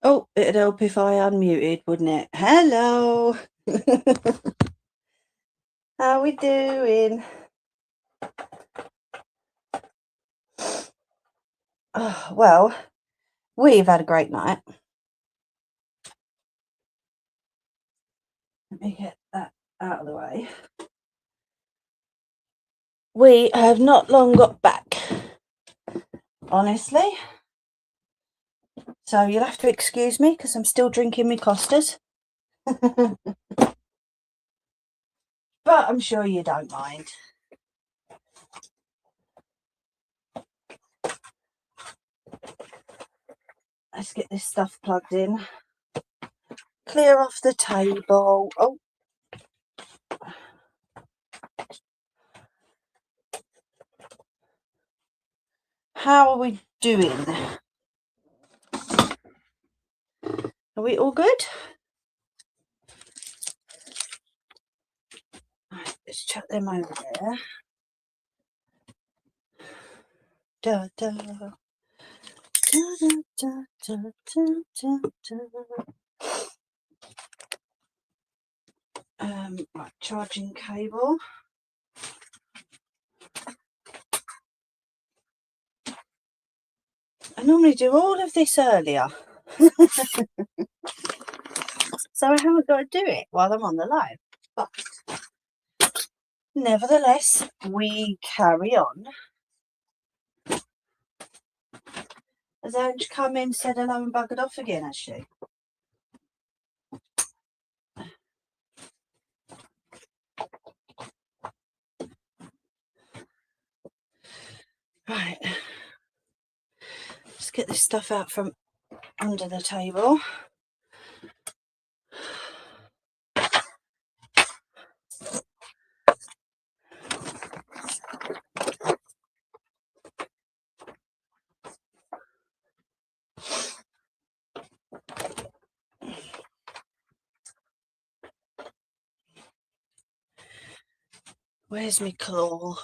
Oh, it'd help if I unmuted, wouldn't it? Hello. How we doing? Oh, well, we've had a great night. Let me get that out of the way. We have not long got back, honestly. So you'll have to excuse me because I'm still drinking my Costas. But I'm sure you don't mind. Let's get this stuff plugged in. Clear off the table. Oh. How are we doing? Are we all good? Right, let's chuck them over there. Da, da. Da, da, da, da, da, da. Right, charging cable. I normally do all of this earlier. So I haven't got to do it while I'm on the live. But nevertheless, we carry on. Has Ange come in, said hello and buggered off again, has she? Right. Let's get this stuff out from under the table. Where's my claw?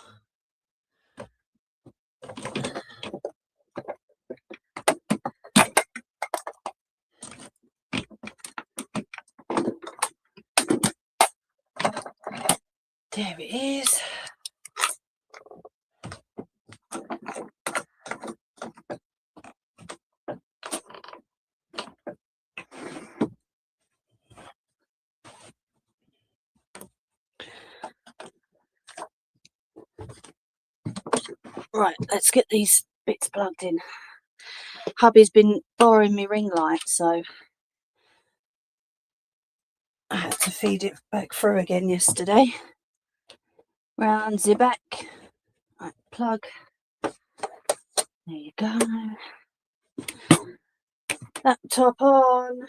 There it is. Right, let's get these bits plugged in. Hubby's been borrowing me ring light, so I had to feed it back through again yesterday. Round the back. Right, plug. There you go. Laptop on.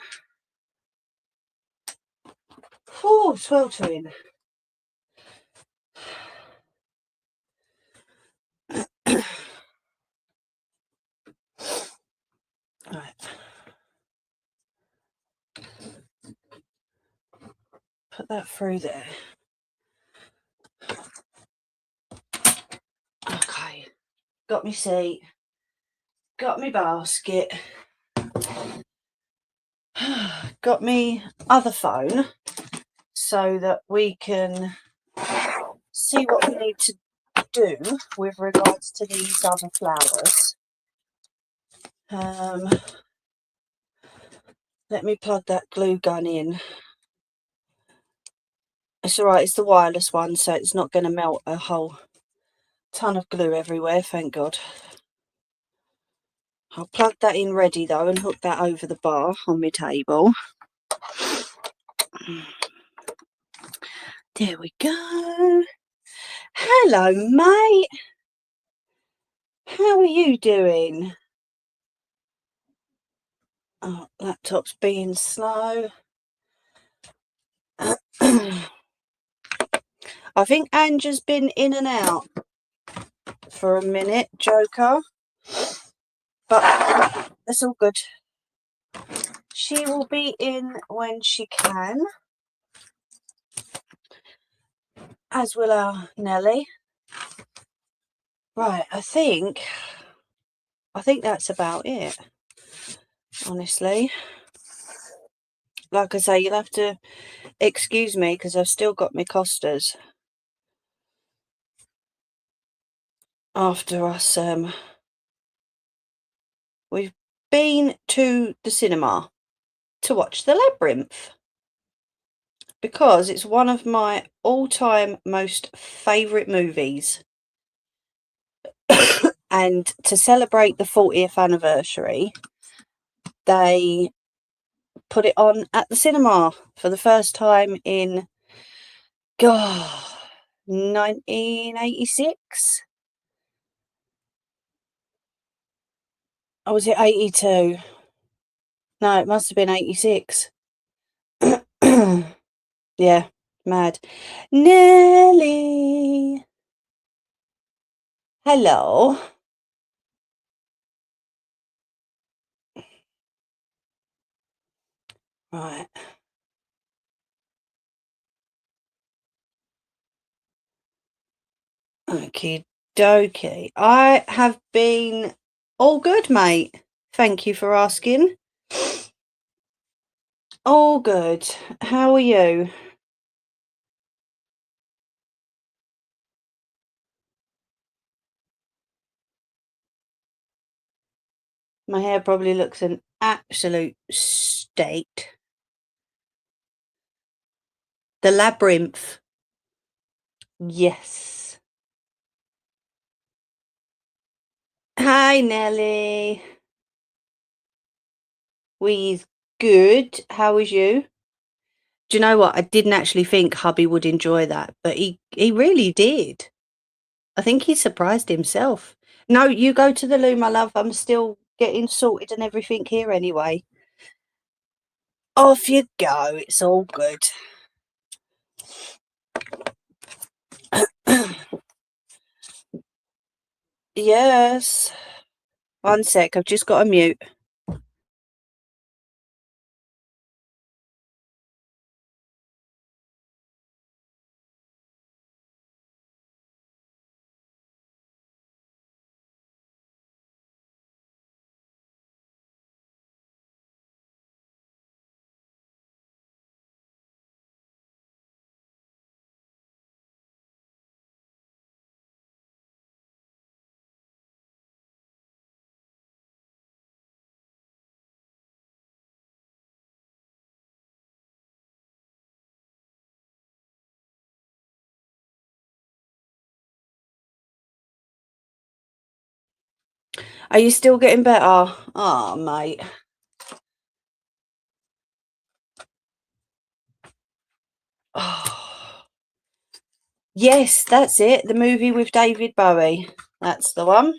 Oh, sweltering. Right. Put that through there. Okay. Got me seat. Got me basket. Got me other phone so that we can see what we need to do with regards to these other flowers. Let me plug that glue gun in. It's alright, it's the wireless one, so it's not going to melt a whole ton of glue everywhere, thank God. I'll plug that in ready though and hook that over the bar on my table. There we go. Hello, mate. How are you doing? Oh, laptop's being slow. I think Ange's been in and out for a minute, Joker. But that's all good. She will be in when she can. As will our Nelly. Right, I think that's about it, honestly. like I say, you'll have to excuse me because I've still got my Costas after us. We've been to the cinema to watch The Labyrinth because it's one of my all-time most favourite movies. And to celebrate the 40th anniversary, they put it on at the cinema for the first time in 1986. Or was it 82? No, it must have been 86. Yeah, mad. Nelly. Hello. Right. Okie dokie. I have been all good, mate. Thank you for asking. All good. How are you? My hair probably looks an absolute state. The Labyrinth. Yes. Hi, Nelly. We's good. How was you? Do you know what? I didn't actually think hubby would enjoy that, but he really did. I think he surprised himself. No, you go to the loo, my love. I'm still getting sorted and everything here anyway. Off you go. It's all good. Yes. One sec. I've just got to mute. Are you still getting better? Oh, mate. Oh. Yes, that's it. The movie with David Bowie. That's the one.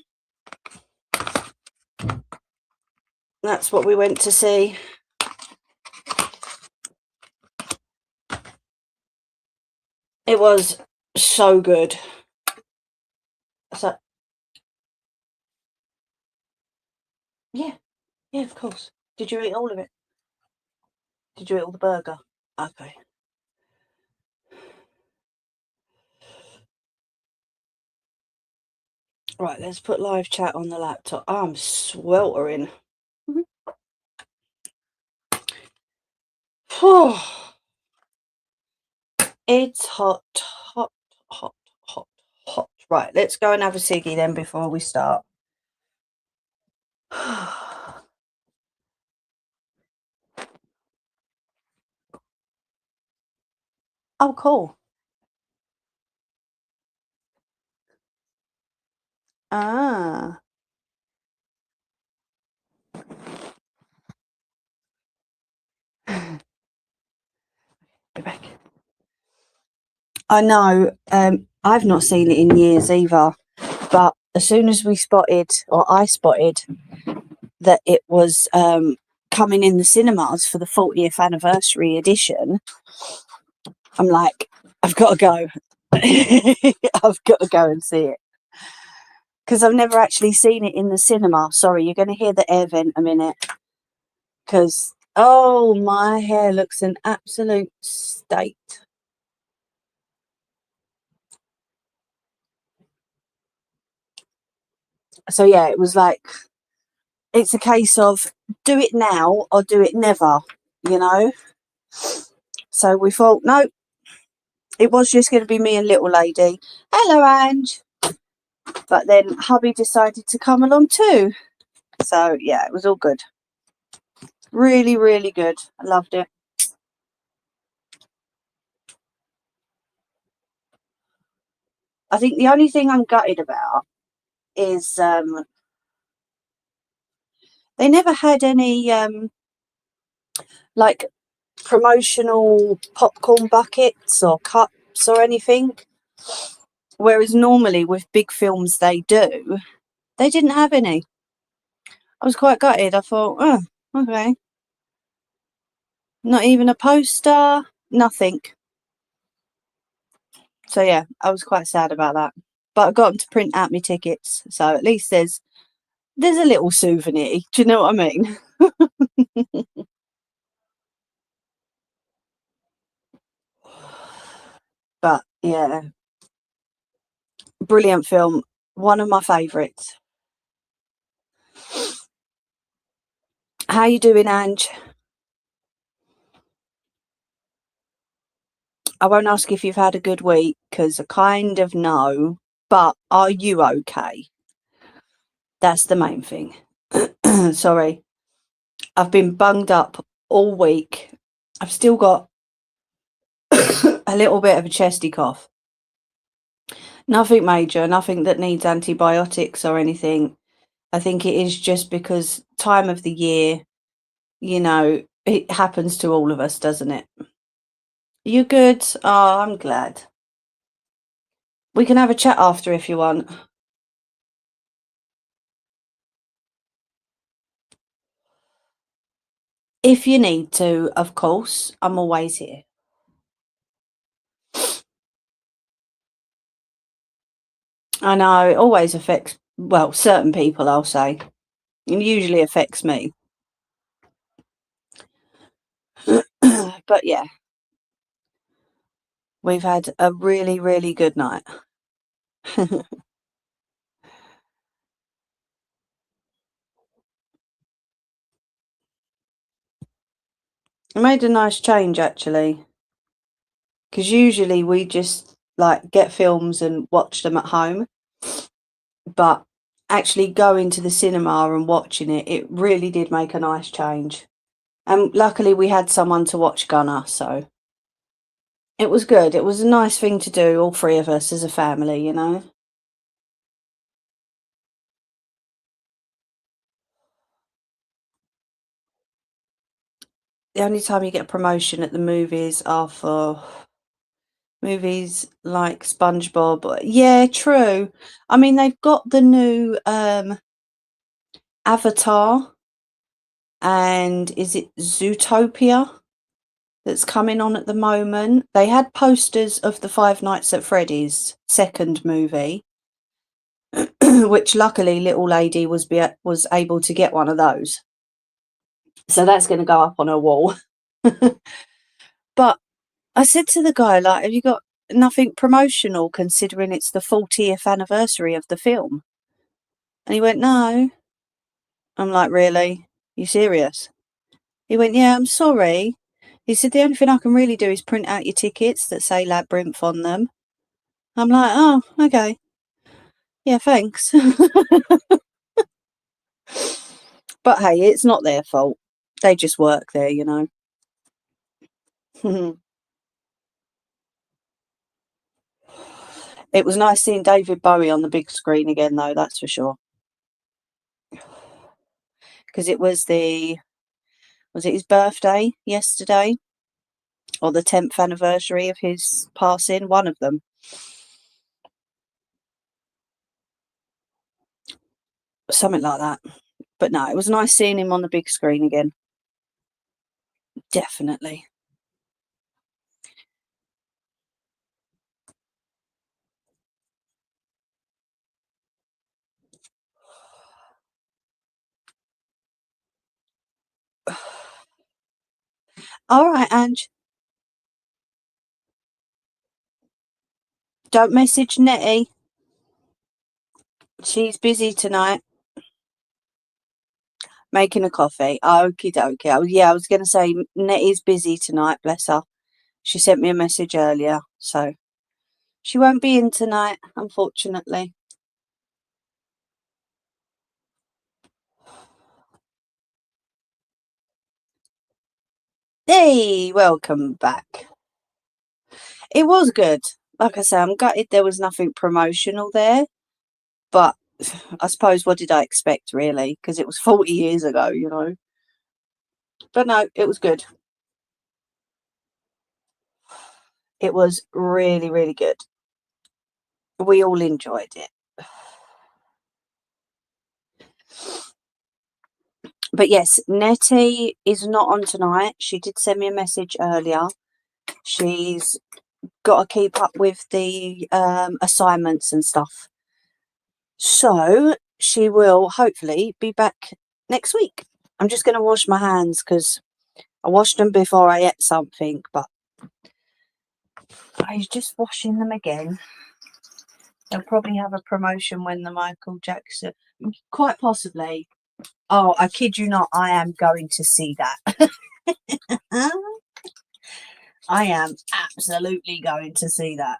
That's what we went to see. It was so good. So, yeah, of course. Did you eat all of it? Did you eat all the burger? Okay. Right, let's put live chat on the laptop. I'm sweltering. It's hot, hot, hot, hot, hot. Right, let's go and have a ciggy then before we start. Oh, cool. Ah. Be back. I know. I've not seen it in years either. But as soon as we spotted, or I spotted, that it was coming in the cinemas for the 40th anniversary edition, I'm like, I've got to go. I've got to go and see it. Because I've never actually seen it in the cinema. Sorry, you're going to hear the air vent a minute. Because, oh, my hair looks an absolute state. So, yeah, it was like, it's a case of do it now or do it never, you know? So we thought, no, it was just going to be me and little lady. Hello, Ange. But then hubby decided to come along too. So yeah, it was all good. Really, really good. I loved it. I think the only thing I'm gutted about is they never had any like promotional popcorn buckets or cups or anything. Whereas normally with big films they do, they didn't have any. I was quite gutted. I thought, oh, okay. Not even a poster, nothing. So yeah, I was quite sad about that. But I got them to print out my tickets, so at least there's a little souvenir. Do you know what I mean? But yeah, brilliant film. One of my favourites. How you doing, Ange? I won't ask if you've had a good week because I kind of know. But are you okay? That's the main thing. Sorry, I've been bunged up all week. I've still got a little bit of a chesty cough. Nothing major, nothing that needs antibiotics or anything. I think it is just because time of the year, it happens to all of us, doesn't it? You good? Oh, I'm glad. We can have a chat after if you want. If you need to, of course, I'm always here. I know it always affects, well, certain people, I'll say. It usually affects me. But yeah, we've had a really, really good night. It made a nice change actually, because usually we just like get films and watch them at home, but actually going to the cinema and watching it really did make a nice change. And luckily we had someone to watch Gunner, so it was good. It was a nice thing to do, all three of us as a family. The only time you get promotion at the movies are for movies like SpongeBob. Yeah, true. I mean, they've got the new Avatar, and is it Zootopia that's coming on at the moment? They had posters of the Five Nights at Freddy's second movie, which luckily little lady was able to get one of those. So that's going to go up on her wall. But I said to the guy, like, have you got nothing promotional considering it's the 40th anniversary of the film? And he went, no. I'm like, really? You serious? He went, yeah, I'm sorry. He said, the only thing I can really do is print out your tickets that say Labyrinth on them. I'm like, oh, okay. Yeah, thanks. But hey, it's not their fault. They just work there. It was nice seeing David Bowie on the big screen again, though, that's for sure. Because was it his birthday yesterday? Or the 10th anniversary of his passing? One of them. Something like that. But no, it was nice seeing him on the big screen again. Definitely. All right, Ange. Don't message Nettie. She's busy tonight. Making a coffee. Okie dokie. Oh, yeah, I was going to say Nettie's busy tonight, bless her. She sent me a message earlier, so she won't be in tonight, unfortunately. Hey, welcome back. It was good. Like I say, I'm gutted there was nothing promotional there, but I suppose what did I expect, really? Because it was 40 years ago, you know. But no, it was good. It was really, really good. We all enjoyed it. But yes, Nettie is not on tonight. She did send me a message earlier. She's got to keep up with the assignments and stuff. So she will hopefully be back next week. I'm just going to wash my hands because I washed them before I ate something, but I was just washing them again. They'll probably have a promotion when the Michael Jackson, quite possibly. Oh, I kid you not, I am going to see that. I am absolutely going to see that.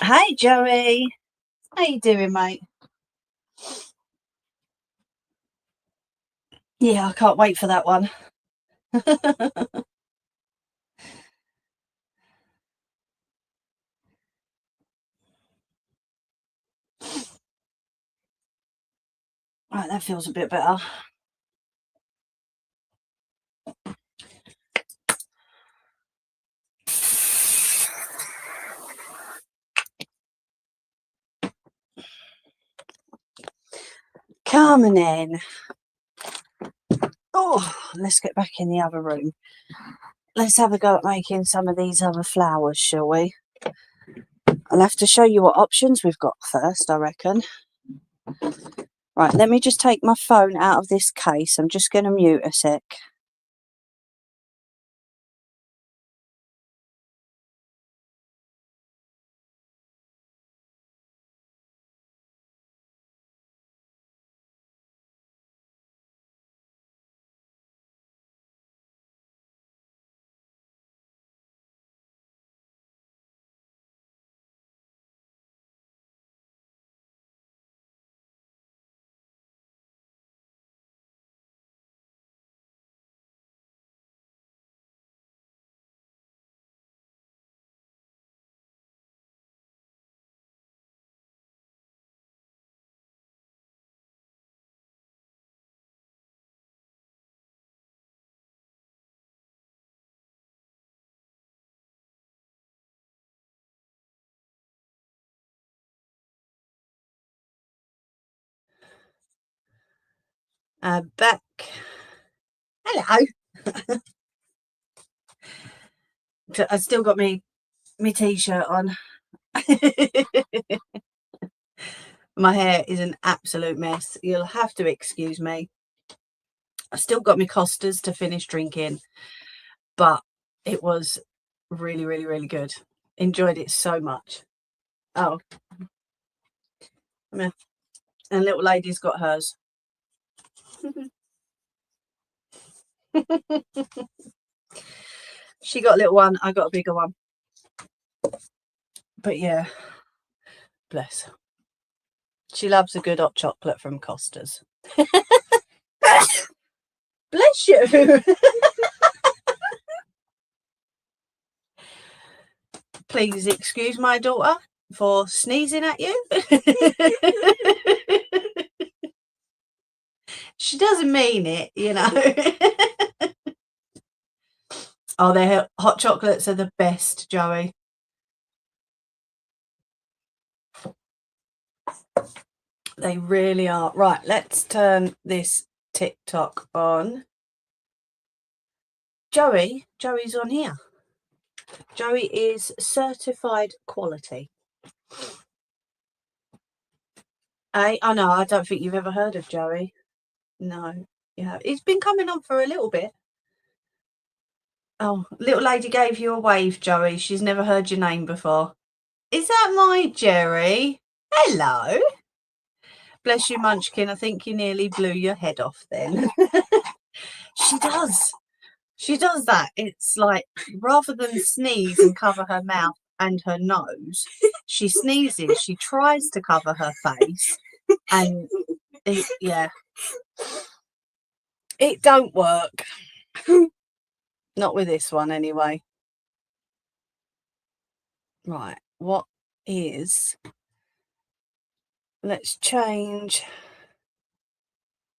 Hey, Joey. How you doing, mate? Yeah, I can't wait for that one. Right, that feels a bit better. Coming in. Oh, let's get back in the other room. Let's have a go at making some of these other flowers, shall we? I'll have to show you what options we've got first, I reckon. Right, let me just take my phone out of this case. I'm just going to mute a sec. Back. Hello. I've still got me t-shirt on. My hair is an absolute mess. You'll have to excuse me. I've still got my Costas to finish drinking, but it was really, really, really good. Enjoyed it so much. Oh, and little lady's got hers. She got a little one, I got a bigger one. But yeah, bless. She loves a good hot chocolate from Costa's. Bless you. Please excuse my daughter for sneezing at you. She doesn't mean it, you know. Oh, their hot chocolates are the best, Joey. They really are. Right, let's turn this TikTok on. Joey's on here. Joey is certified quality. I know, I don't think you've ever heard of Joey. No, yeah, he's been coming on for a little bit. Oh, little lady gave you a wave, Joey. She's never heard your name before. Is that my Jerry? Hello. Bless you, Munchkin. I think you nearly blew your head off then. She does. She does that. It's like, rather than sneeze and cover her mouth and her nose, she sneezes. She tries to cover her face. And, yeah. It don't work. Not with this one, anyway. Right. What is... Let's change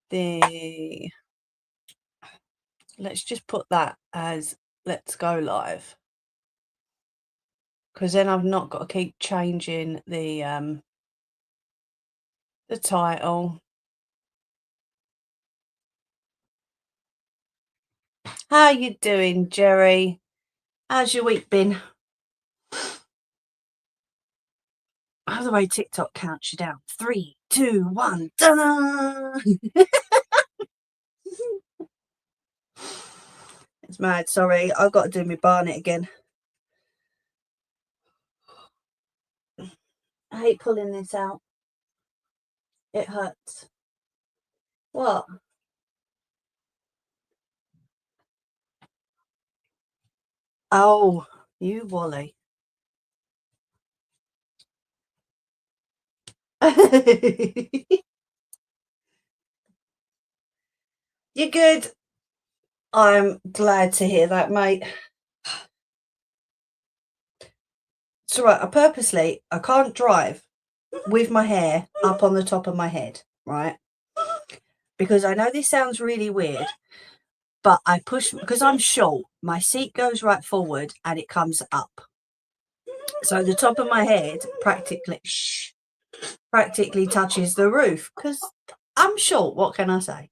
the... Let's just put that as let's go live. Because then I've not got to keep changing the title. How you doing, Jerry? How's your week been? By the way, TikTok counts you down. 3, 2, 1. Ta-da! It's mad. Sorry, I've got to do my Barnet again. I hate pulling this out. It hurts. What? Oh, you Wally. You're good. I'm glad to hear that, mate. It's all right. I can't drive with my hair up on the top of my head, right? Because I know this sounds really weird, but I push, because I'm short, my seat goes right forward and it comes up. So the top of my head practically touches the roof because I'm short. What can I say?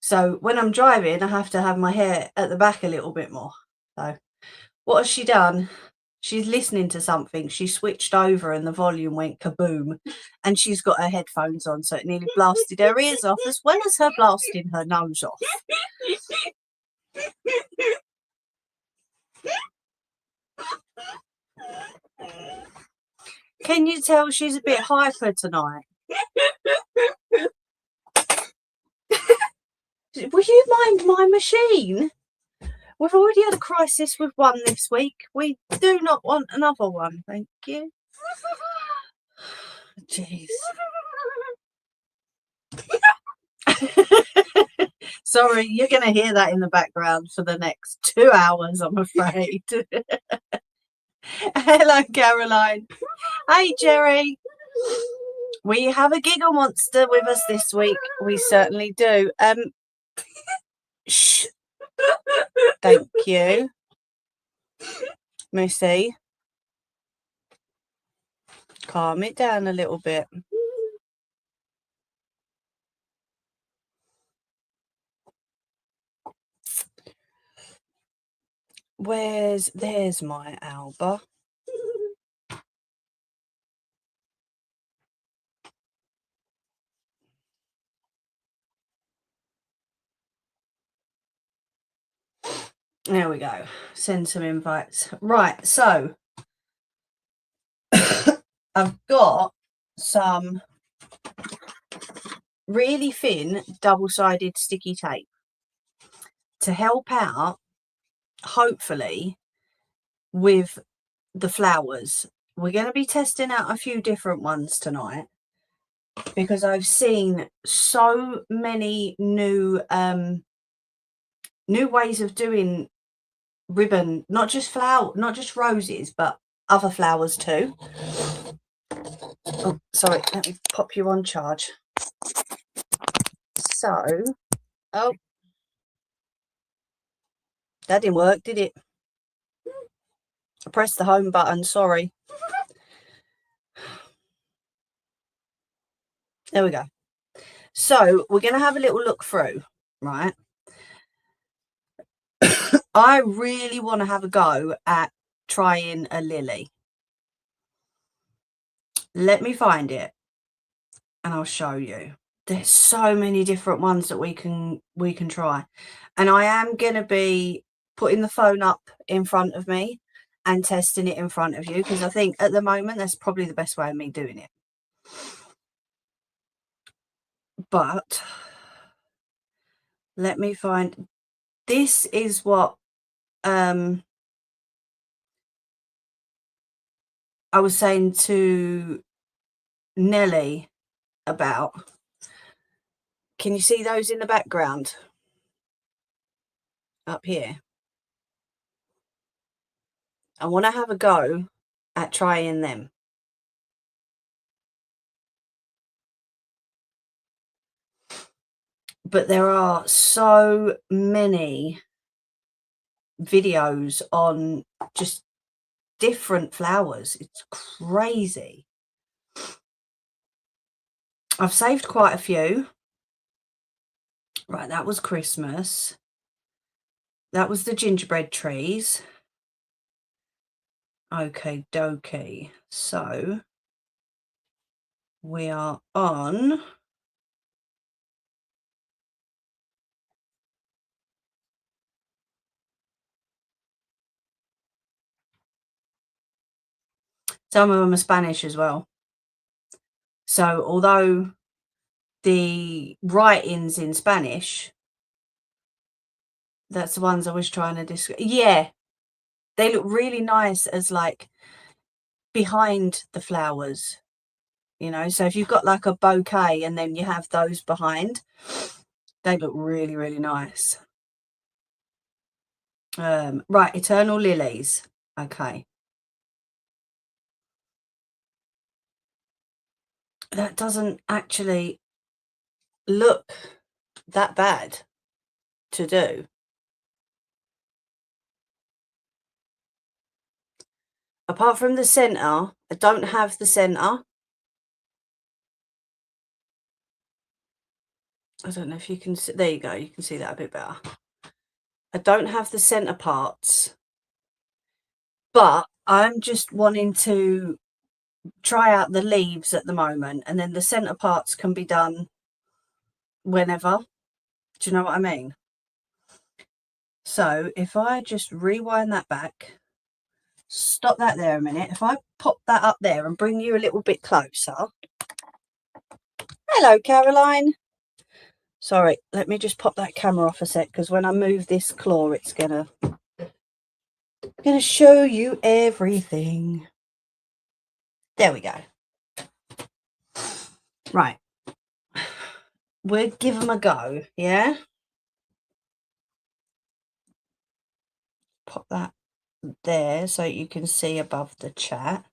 So when I'm driving, I have to have my hair at the back a little bit more. So what has she done? She's listening to something. She switched over and the volume went kaboom, and she's got her headphones on, so it nearly blasted her ears off as well as her blasting her nose off. Can you tell she's a bit hyper tonight? Will you mind my machine? We've already had a crisis with one this week. We do not want another one, thank you. Jeez. Sorry, you're going to hear that in the background for the next 2 hours, I'm afraid. Hello, Caroline. Hey, Jerry. We have a giggle monster with us this week. We certainly do. Shh. Thank you. Missy. Calm it down a little bit. There's my Alba. There we go. Send some invites. Right, so I've got some really thin double-sided sticky tape to help out, hopefully, with the flowers. We're going to be testing out a few different ones tonight because I've seen so many new ways of doing ribbon, not just roses, but other flowers too. Oh, sorry, let me pop you on charge. So, oh, that didn't work, did it? I pressed the home button, sorry. There we go. So we're going to have a little look through, right? I really want to have a go at trying a lily. Let me find it and I'll show you. There's so many different ones that we can try. And I am going to be putting the phone up in front of me and testing it in front of you because I think at the moment that's probably the best way of me doing it. But let me find, this is what I was saying to Nelly about. Can you see those in the background up here? I want to have a go at trying them. But there are so many videos on just different flowers. It's crazy. I've saved quite a few. Right, that was Christmas. That was the gingerbread trees. Okay, dokie. So we are on some of them are Spanish as well. So although the writing's in Spanish, that's the ones I was trying to describe. Yeah, they look really nice as like behind the flowers, you know. So if you've got like a bouquet and then you have those behind, they look really, really nice. Right, Eternal Lilies. Okay. That doesn't actually look that bad to do. Apart from the centre, I don't have the centre. I don't know if you can see. There you go. You can see that a bit better. I don't have the centre parts, but I'm just wanting to try out the leaves at the moment, and then the centre parts can be done whenever. Do you know what I mean? So if I just rewind that back, stop that there a minute. If I pop that up there and bring you a little bit closer. Hello, Caroline. Sorry, let me just pop that camera off a sec, because when I move this claw, it's gonna show you everything. There we go. Right. We'll give them a go, yeah? Pop that there so you can see above the chat.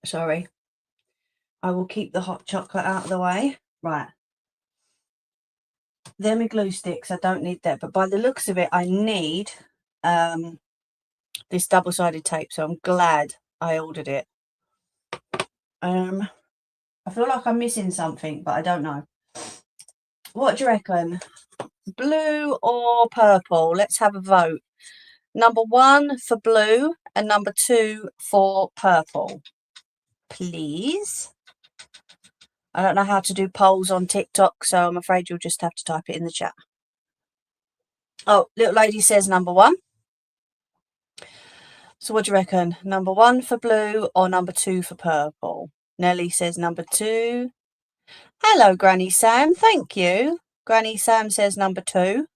Sorry. I will keep the hot chocolate out of the way. Right. They're my glue sticks. I don't need that. But by the looks of it, I need this double-sided tape. So I'm glad I ordered it. I feel like I'm missing something, but I don't know. What do you reckon? Blue or purple? Let's have a vote. Number 1 for blue and number 2 for purple. Please. I don't know how to do polls on TikTok, so I'm afraid you'll just have to type it in the chat. Oh, little lady says number 1. So what do you reckon? Number 1 for blue or number 2 for purple? Nelly says number 2. Hello, Granny Sam. Thank you. Granny Sam says number 2.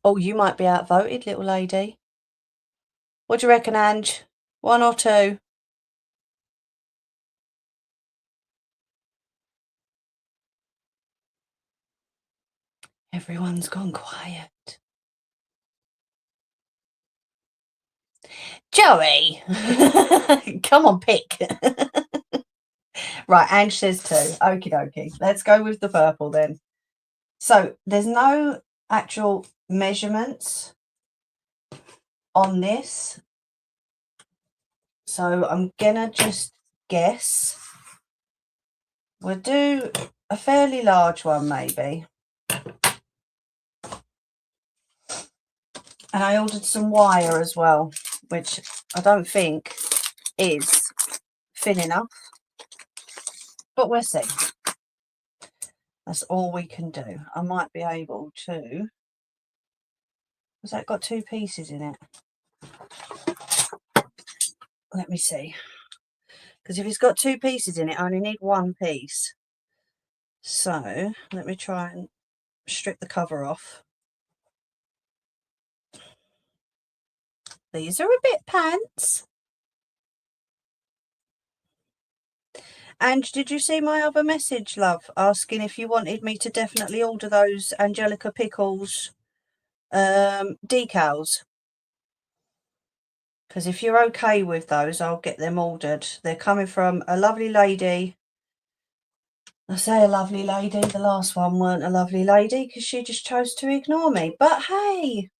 Oh, you might be outvoted, little lady. What do you reckon, Ange? 1 or 2? Everyone's gone quiet. Joey! Come on, pick. Right, Ange says 2. Okie dokie. Let's go with the purple then. So there's no actual measurements on this. So I'm gonna just guess. We'll do a fairly large one maybe. And I ordered some wire as well, which I don't think is thin enough. But we'll see. That's all we can do. I might be able to... Has that got 2 pieces in it? Let me see. Because if it's got 2 pieces in it, I only need 1 piece. So let me try and strip the cover off. These are a bit pants. And did you see my other message, love, asking if you wanted me to definitely order those Angelica Pickles decals? Because if you're okay with those, I'll get them ordered. They're coming from a lovely lady. I say a lovely lady, the last one weren't a lovely lady because she just chose to ignore me. But hey,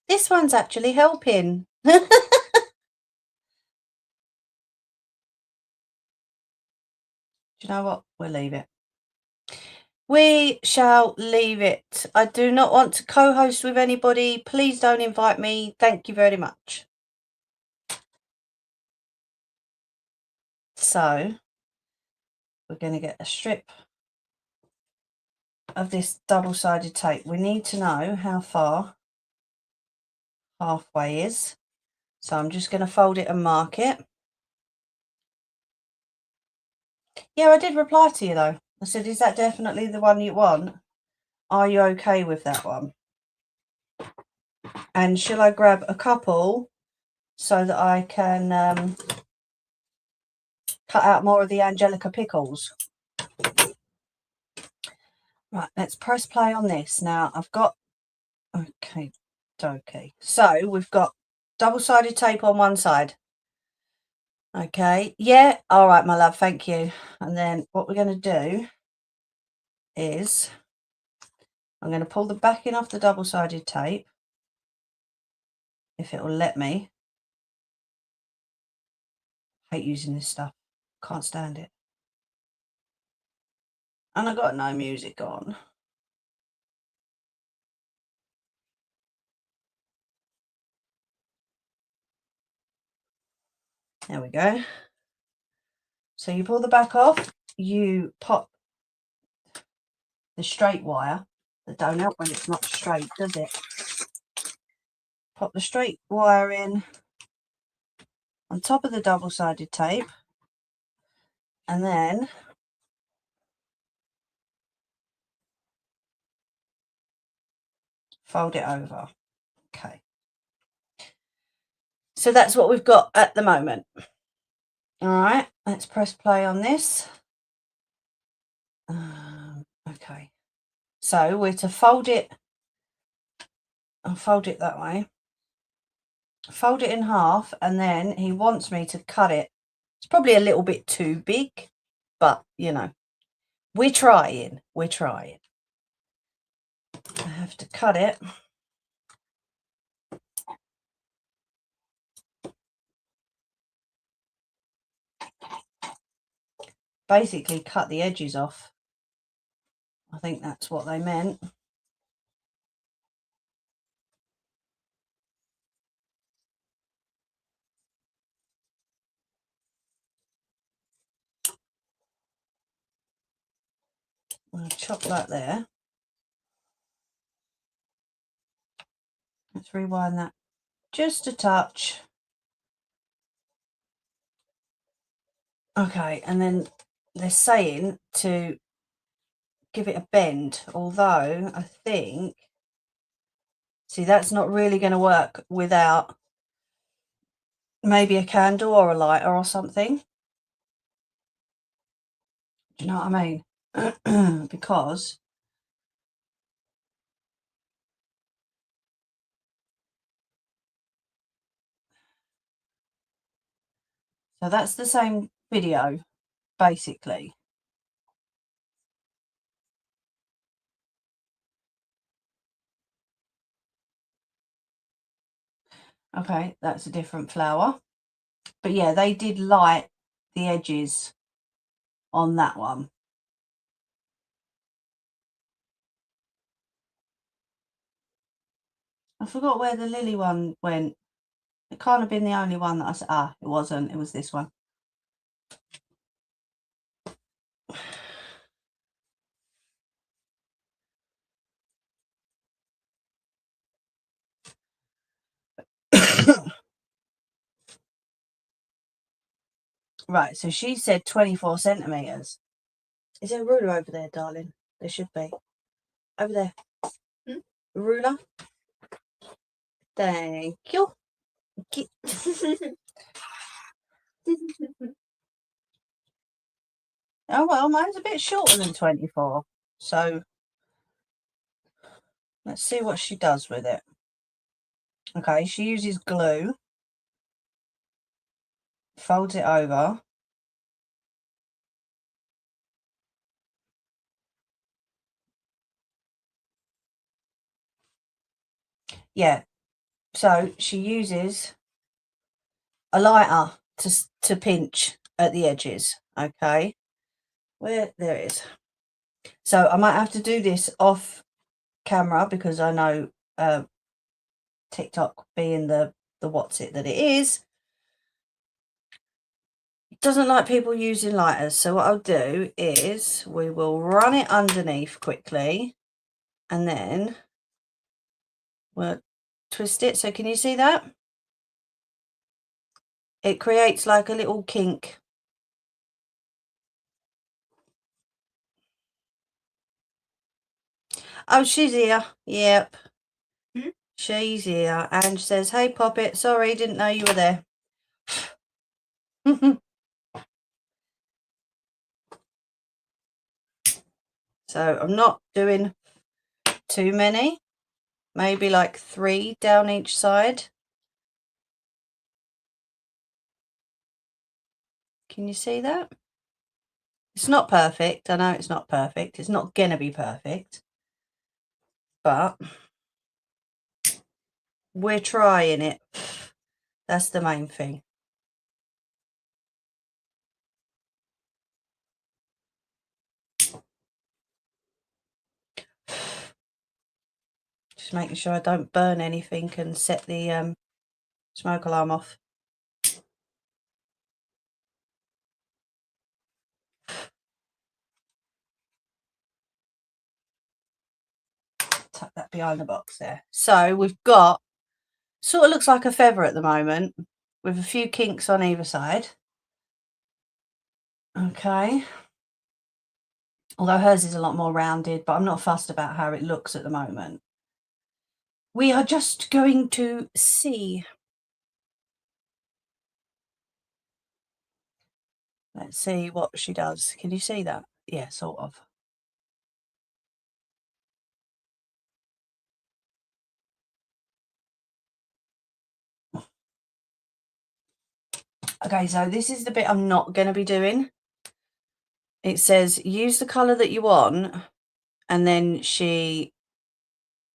this one's actually helping. Do you know what? We'll leave it. We shall leave it. I do not want to co-host with anybody. Please don't invite me. Thank you very much. So we're going to get a strip of this double-sided tape. We need to know how far halfway is. So I'm just going to fold it and mark it. Yeah, I did reply to you though. I said, is that definitely the one you want? Are you okay with that one? And shall I grab a couple so that I can cut out more of the Angelica Pickles? Right, let's press play on this. Now I've got, okay. So we've got double-sided tape on one side. Okay, yeah, all right, my love, thank you. And then what we're going to do is I'm going to pull the backing off the double-sided tape, if it will let me. Hate using this stuff, can't stand it. And I got no music on. There we go. So you pull the back off, you pop the straight wire. That don't help when it's not straight, does it? Pop the straight wire in on top of the double-sided tape, and then fold it over. Okay. So that's what we've got at the moment. All right, let's press play on this. Okay. So we're to fold it. I'll fold it that way. Fold it in half, and then he wants me to cut it. It's probably a little bit too big, but you know, we're trying. I have to cut it. Basically cut the edges off. I think that's what they meant. I'll chop that there. Let's rewind that just a touch. Okay, and then they're saying to give it a bend, although I think, see, that's not really going to work without maybe a candle or a lighter or something. Do you know what I mean? Because so that's the same video basically. Okay, that's a different flower, but yeah, they did light the edges on that one. I forgot where the lily one went. It can't have been the only one that I said. It wasn't, it was this one. Right, so she said 24 centimetres. Is there a ruler over there, darling? There should be. Over there. Ruler. Thank you. Oh, well, mine's a bit shorter than 24. So let's see what she does with it. Okay, she uses glue. Folds it over. Yeah, so she uses a lighter to pinch at the edges. Okay, where there it is. So I might have to do this off camera because I know TikTok, being the what's it that it is, doesn't like people using lighters. So what I'll do is we will run it underneath quickly and then we'll twist it. So can you see that? It creates like a little kink. Oh, she's here. Yep. She's here. And she says, hey, Poppet, sorry, didn't know you were there. So I'm not doing too many. Maybe like 3 down each side. Can you see that? It's not perfect. I know it's not perfect. It's not going to be perfect. But we're trying it. That's the main thing. Just making sure I don't burn anything and set the smoke alarm off. Tuck that behind the box there. So we've got, sort of looks like a feather at the moment with a few kinks on either side. Okay. Although hers is a lot more rounded, but I'm not fussed about how it looks at the moment. We are just going to see. Let's see what she does. Can you see that? Yeah, sort of. Okay, so this is the bit I'm not going to be doing. It says use the colour that you want, and then she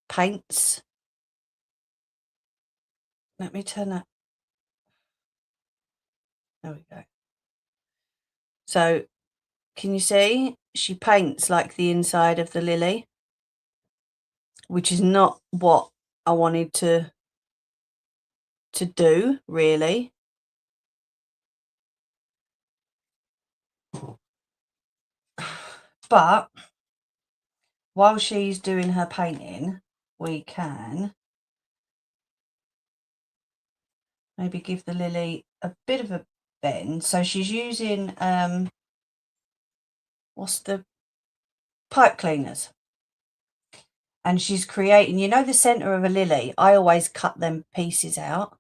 paints. Let me turn that. There we go. So can you see? She paints like the inside of the lily, which is not what I wanted to do, really. But while she's doing her painting, we can maybe give the lily a bit of a bend. So she's using what's the pipe cleaners, and she's creating, you know, the center of a lily. I always cut them pieces out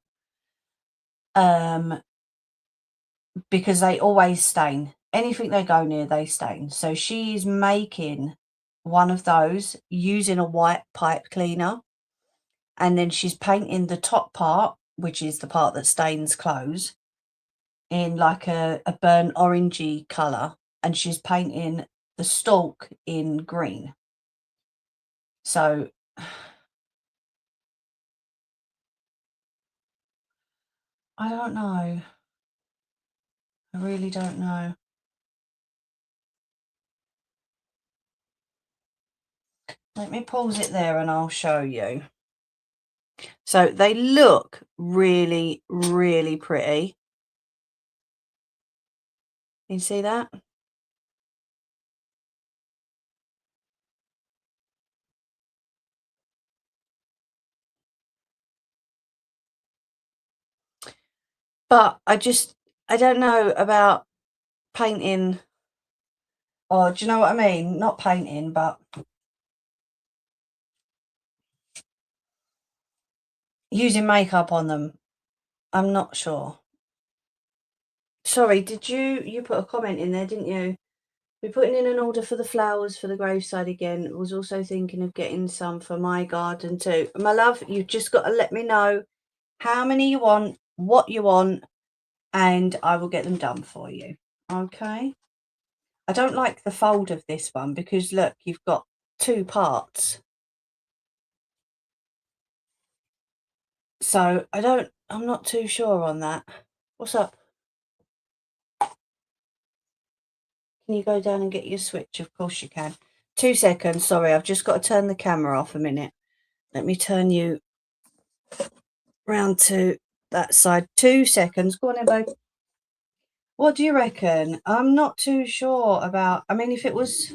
because they always stain. Anything they go near, they stain. So she is making one of those using a white pipe cleaner, and then she's painting the top part, which is the part that stains clothes, in like a burnt orangey colour, and she's painting the stalk in green. So I don't know. I really don't know. Let me pause it there and I'll show you. So they look really, really pretty. Can you see that? But I just, I don't know about painting, or do you know what I mean? Not painting, but using makeup on them. I'm not sure. Sorry, did you put a comment in there, didn't you? We're putting in an order for the flowers for the graveside again. Was also thinking of getting some for my garden too. My love, you've just got to let me know how many you want, what you want, and I will get them done for you. Okay. I don't like the fold of this one because look, you've got two parts. So I'm not too sure on that. What's up? Can you go down and get your switch? Of course you can. 2 seconds. Sorry, I've just got to turn the camera off a minute. Let me turn you round to that side. 2 seconds. Go on, Ebbo. What do you reckon? I'm not too sure about. I mean, if it was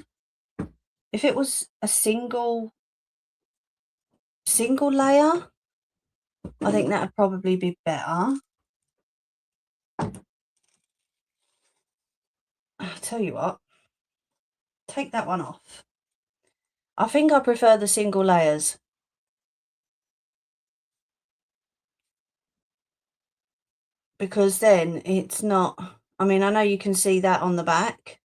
a single layer, I think that would probably be better. I'll tell you what. Take that one off. I think I prefer the single layers. Because then it's not, I mean, I know you can see that on the back,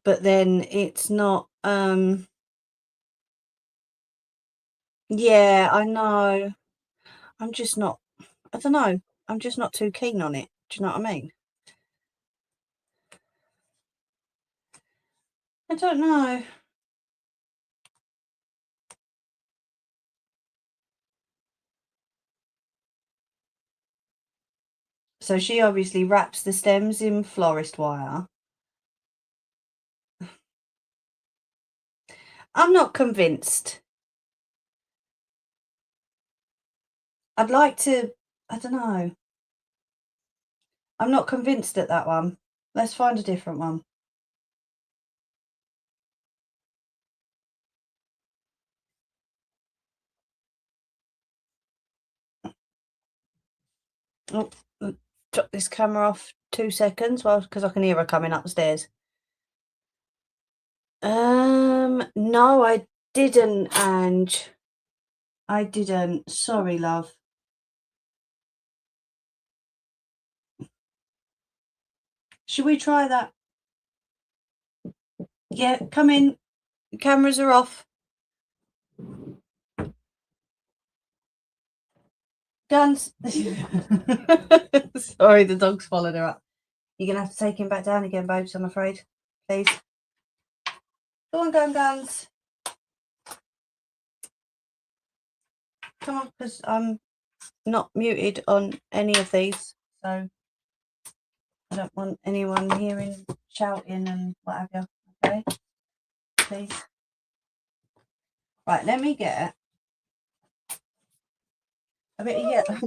but then it's not, yeah, I know. I'm just not, I don't know. I'm just not too keen on it. Do you know what I mean? I don't know. So she obviously wraps the stems in florist wire. I'm not convinced. I'd like to, I don't know. I'm not convinced at that one. Let's find a different one. Oh, drop this camera off 2 seconds, well, because I can hear her coming up the stairs. No, I didn't, Ange. I didn't. Sorry, love. Should we try that? Yeah, come in. The cameras are off. Guns. Sorry, the dog's followed her up. You're going to have to take him back down again, babes, I'm afraid. Please. Go on, Guns. Come on, because I'm not muted on any of these, so I don't want anyone hearing shouting and what have you. Okay, please. Right, let me get a bit of yellow.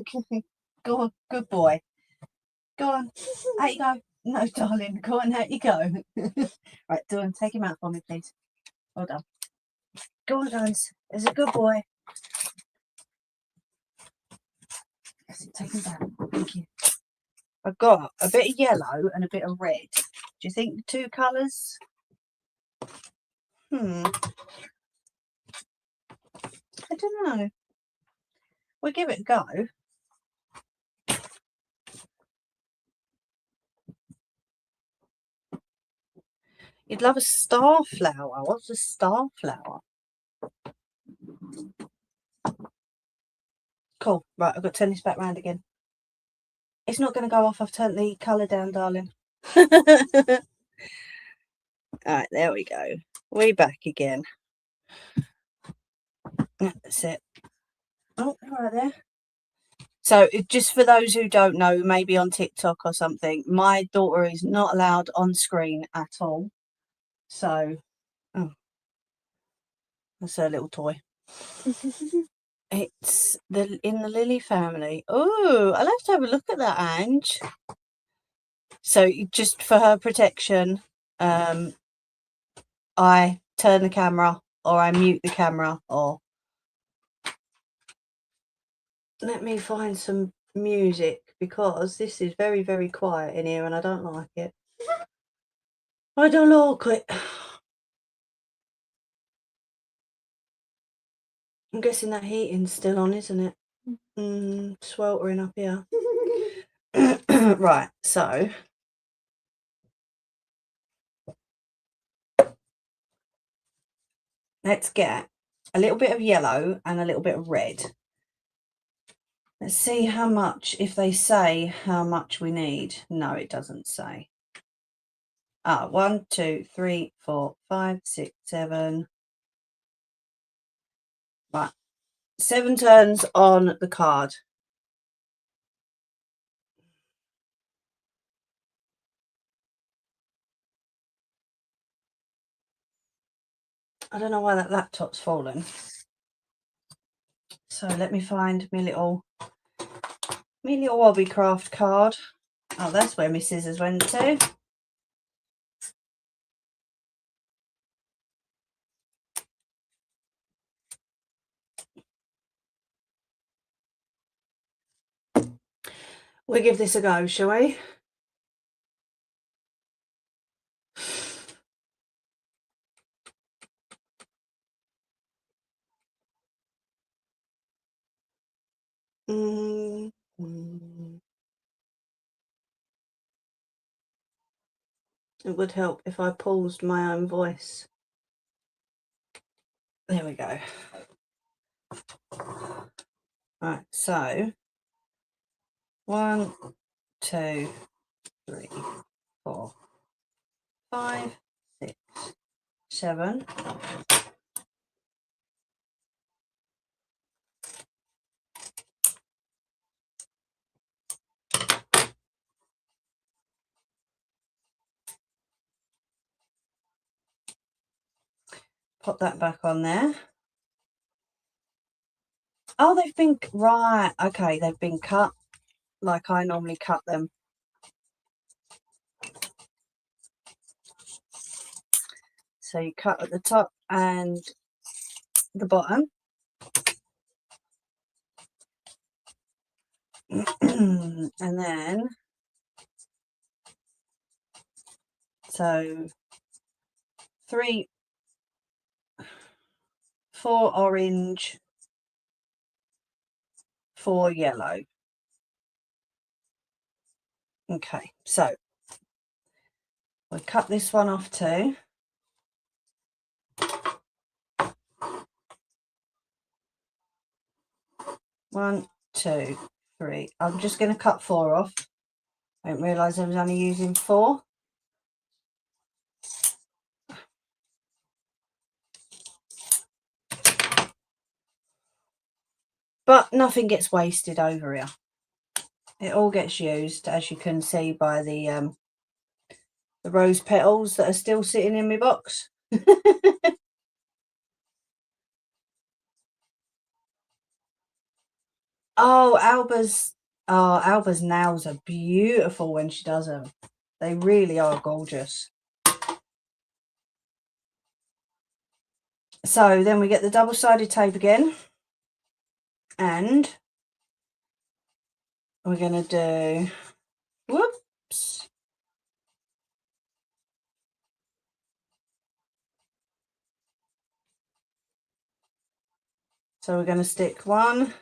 Go on, good boy. Go on, out you go. No, darling, go on, out you go. Right, Dawn, take him out for me, please. Well done. Go on, guys. There's a good boy. Yes, take him down. Thank you. I've got a bit of yellow and a bit of red. Do you think the two colours? I don't know. We'll give it a go. You'd love a star flower. What's a star flower? Cool. Right, I've got to turn this back round again. It's not going to go off. I've turned the colour down, darling. Alright, there we go. We're back again. That's it. Oh, right there. So, just for those who don't know, maybe on TikTok or something, my daughter is not allowed on screen at all. So, oh, that's her little toy. It's in the lily family. Oh, I'll have to have a look at that, Ange. So, just for her protection, I turn the camera or I mute the camera, or let me find some music because this is very, very quiet in here and I don't like it. I don't like it. I'm guessing that heating's still on, isn't it? Sweltering up here. Right, so let's get a little bit of yellow and a little bit of red. Let's see how much, if they say how much we need. No, it doesn't say. 1, 2, 3, 4, 5, 6, 7. Right, 7 turns on the card. I don't know why that laptop's fallen. So let me find my little Hobbycraft card. Oh, that's where my scissors went to. We'll give this a go, shall we? It would help if I paused my own voice. There we go. Right, so 1, 2, 3, 4, 5, 6, 7. Pop that back on there. Oh, they've been right. Okay, they've been cut like I normally cut them. So you cut at the top and the bottom. And then so 4 orange, 4 yellow. Okay, so we'll cut this one off too. One, 2, 3. I'm just going to cut 4 off. I didn't realise I was only using 4. But nothing gets wasted over here. It all gets used, as you can see by the rose petals that are still sitting in my box. Oh, Alba's nails are beautiful when she does them. They really are gorgeous. So then we get the double-sided tape again, and we're going to do, whoops, so we're going to stick 1,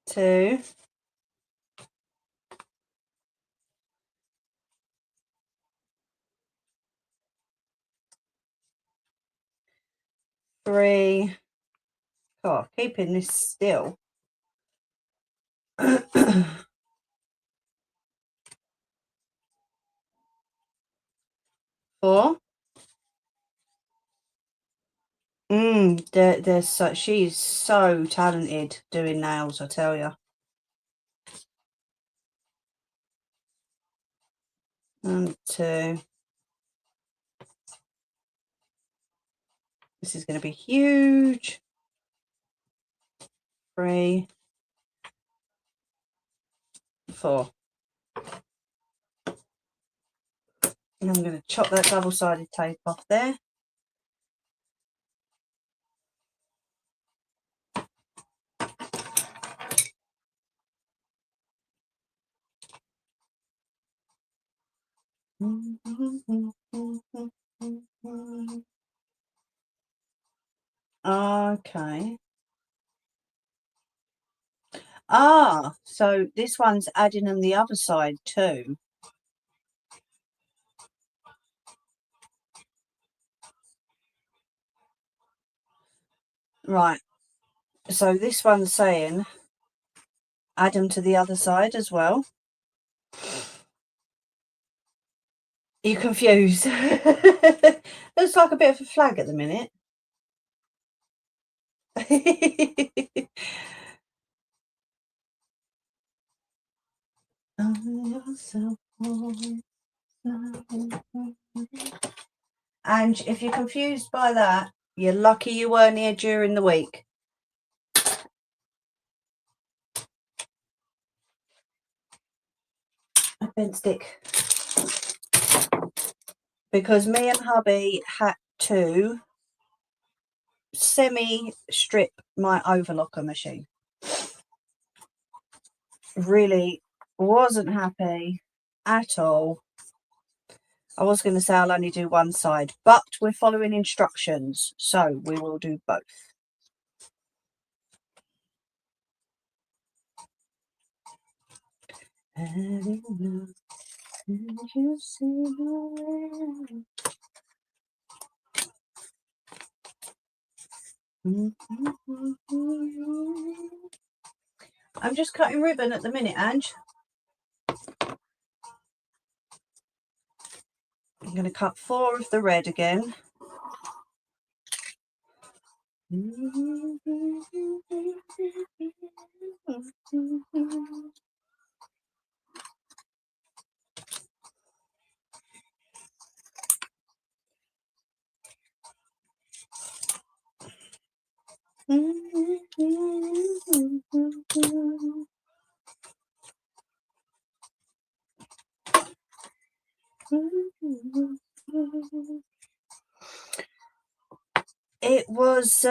2, 3. Oh, keeping this still. 4. She's so talented doing nails, I tell you. 1, 2. This is going to be huge. 3, 4. And I'm going to chop that double-sided tape off there. Okay. Ah, so this one's adding them the other side too. Right. So this one's saying add them to the other side as well. Are you confused? Looks like a bit of a flag at the minute. And if you're confused by that, you're lucky you weren't here during the week. A bent stick. Because me and hubby had to semi-strip my overlocker machine. Really wasn't happy at all. I was going to say I'll only do one side, but we're following instructions, so we will do both. I'm just cutting ribbon at the minute, Ange. I'm going to cut 4 of the red again. It was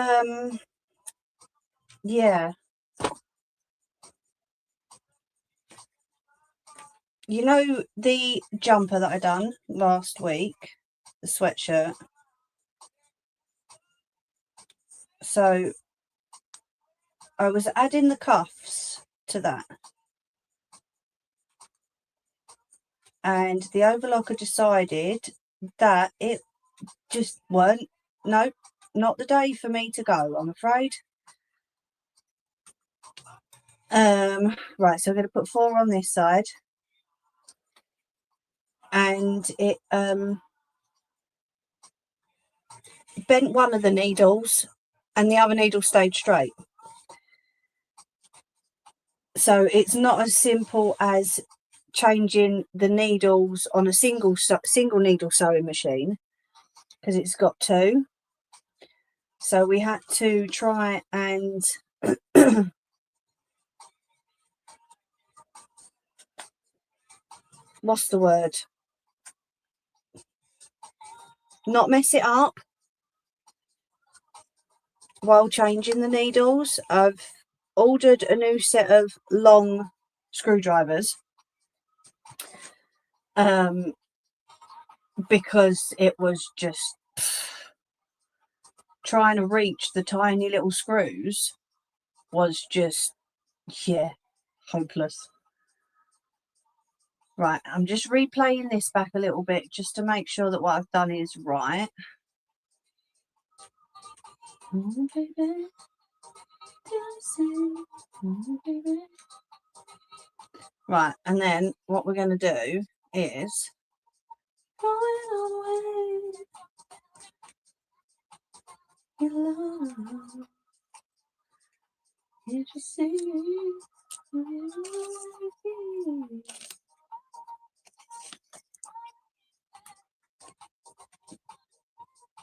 yeah, you know the jumper that I done last week, the sweatshirt. So I was adding the cuffs to that, and the overlocker decided that it just weren't, no, not the day for me to go, I'm afraid. Right, so I'm going to put 4 on this side, and it bent one of the needles and the other needle stayed straight. So it's not as simple as changing the needles on a single needle sewing machine, because it's got 2. So we had to try and what's the word? Not mess it up while changing the needles. I've ordered a new set of long screwdrivers because it was just trying to reach the tiny little screws was just, yeah, hopeless. Right, I'm just replaying this back a little bit just to make sure that what I've done is right. Right, and then what we're going to do is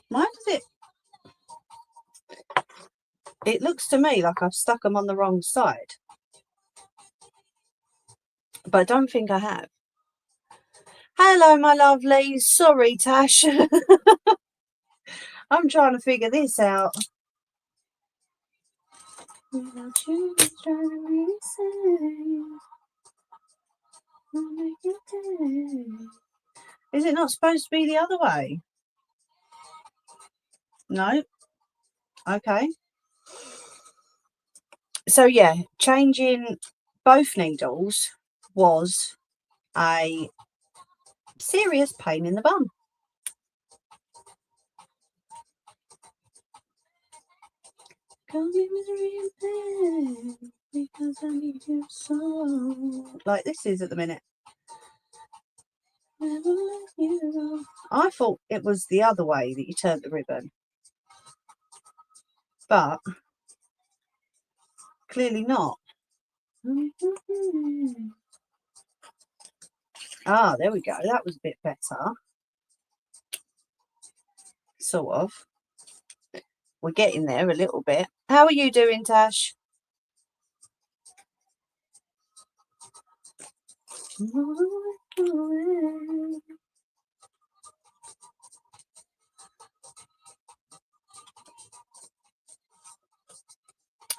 why does it looks to me like I've stuck them on the wrong side, but I don't think I have. Hello, my lovelies. Sorry, Tash. I'm trying to figure this out. Is it not supposed to be the other way? No. Okay. So yeah, changing both needles was a serious pain in the bum. Call me misery and pain because I need you so. Like this is at the minute. Never let you go. I thought it was the other way that you turned the ribbon, but clearly not. Ah, there we go. That was a bit better. Sort of. We're getting there a little bit. How are you doing, Tash?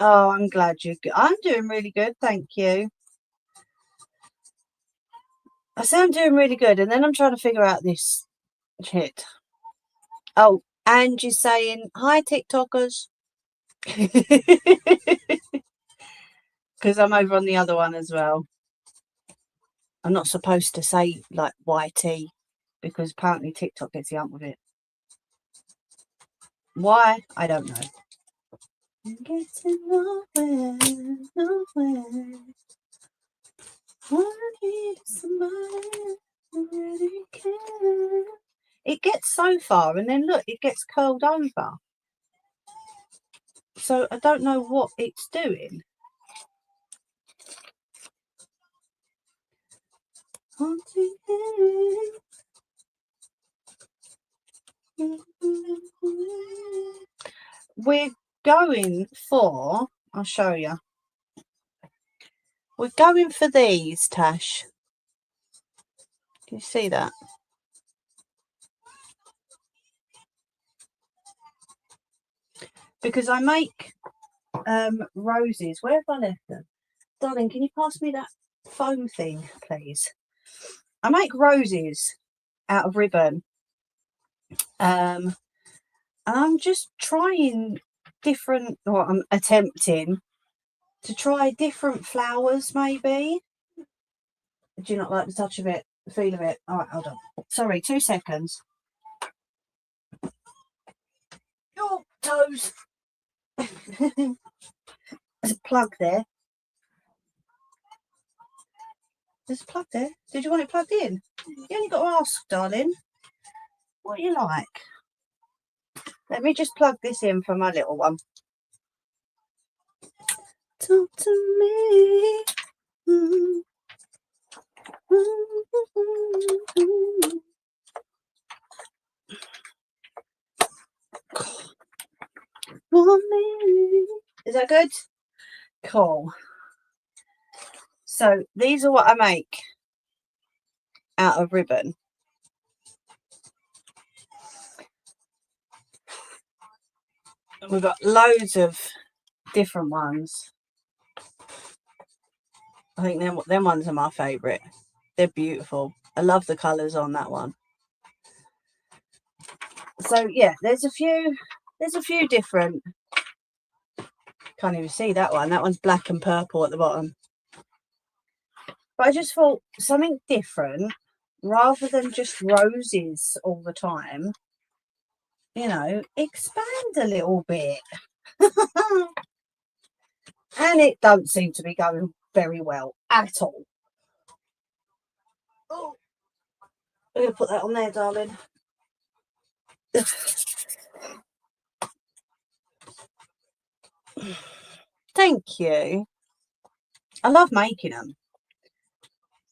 Oh, I'm glad you're good. I'm doing really good, thank you. I say I'm doing really good, and then I'm trying to figure out this shit. Oh, and you're saying, hi, TikTokers. Because I'm over on the other one as well. I'm not supposed to say, like, YT, because apparently TikTok gets the hump with it. Why? I don't know. Getting nowhere, nowhere. I need somebody who really cares. It gets so far, and then look, it gets curled over. So I don't know what it's doing. We're going for, I'll show you. We're going for these, Tash. Can you see that? Because I make roses. Where have I left them? Darling, can you pass me that foam thing, please? I make roses out of ribbon. And I'm just trying different, or I'm attempting to try different flowers, maybe. Do you not like the touch of it, the feel of it? All right, hold on. Sorry, 2 seconds. Your toes. There's a plug there. There's a plug there. Did you want it plugged in? You only got to ask, darling. What you like? Let me just plug this in for my little one. Talk to me. Is that good? Cool. So these are what I make out of ribbon. We've got loads of different ones. I think them ones are my favourite. They're beautiful. I love the colours on that one. So yeah, there's a few different. Can't even see that one. That one's black and purple at the bottom. But I just thought something different rather than just roses all the time. You know, expand a little bit. And it don't seem to be going very well at all. Oh, I'm going to put that on there, darling. Thank you. I love making them.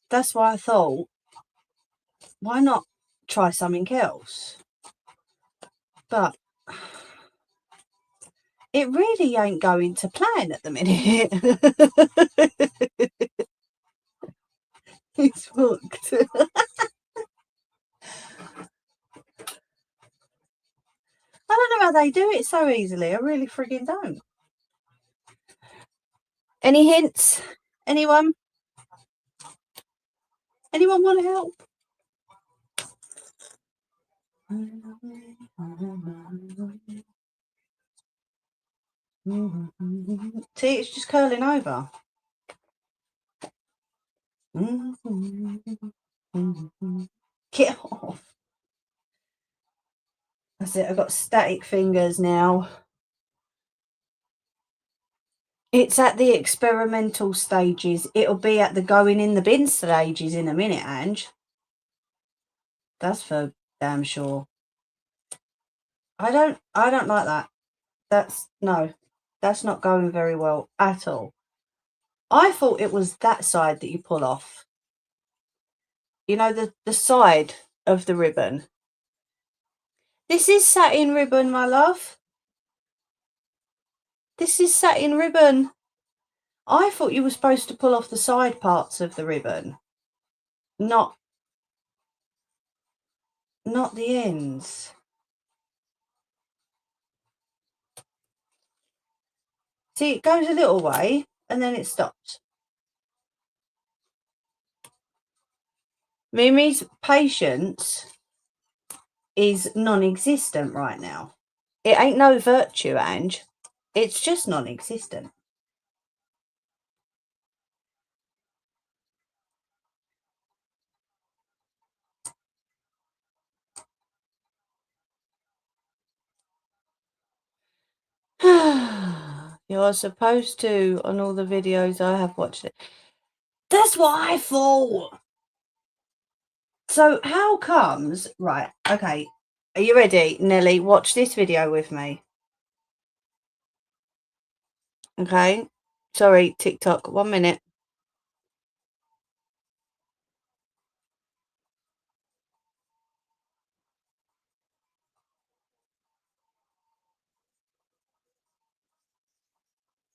That's why I thought, why not try something else? But it really ain't going to plan at the minute. It's hooked. I don't know how they do it so easily. I really frigging don't. Any hints? Anyone? Anyone want to help? See, it's just curling over. Get off. That's it, I've got static fingers now. It's at the experimental stages. It'll be at the going in the bin stages in a minute, Ange. That's for damn sure. I don't like that. No, that's not going very well at all. I thought it was that side that you pull off. You know, the side of the ribbon. This is satin ribbon, my love. This is satin ribbon. I thought you were supposed to pull off the side parts of the ribbon, not the ends. See, it goes a little way and then it stops. Mimi's patience is non-existent right now. It ain't no virtue, Ange. It's just non-existent. You're supposed to, on all the videos I have watched it. That's what I thought. So how comes, right, okay, are you ready, Nelly? Watch this video with me. Okay, sorry, TikTok, 1 minute.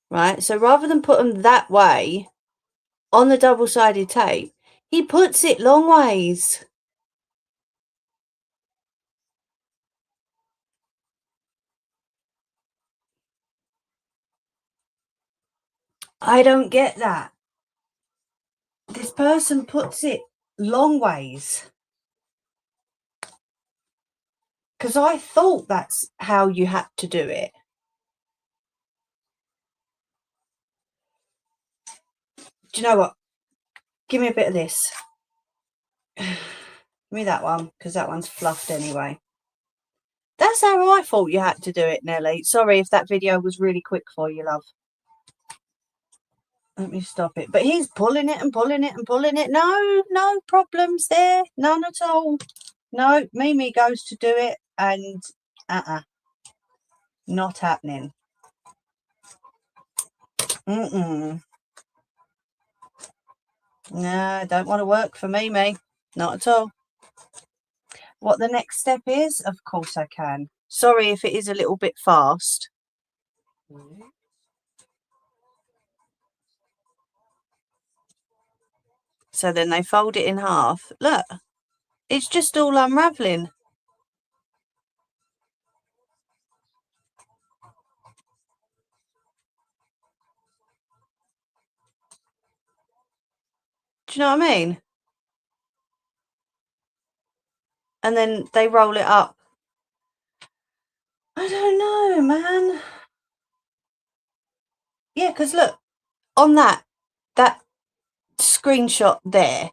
Right, so rather than put them that way on the double-sided tape, he puts it long ways. I don't get that. This person puts it long ways. Because I thought that's how you had to do it. Do you know what? Give me a bit of this. Give me that one, because that one's fluffed anyway. That's how I thought you had to do it, Nelly. Sorry if that video was really quick for you, love. Let me stop it. But he's pulling it and pulling it and pulling it. No problems there. None at all. No, Mimi goes to do it and not happening. No, don't want to work for Mimi. Not at all. What the next step is? Of course I can. Sorry if it is a little bit fast. So then they fold it in half. Look, it's just all unraveling. Do you know what I mean? And then they roll it up. I don't know, man. Yeah, because look, on that screenshot there,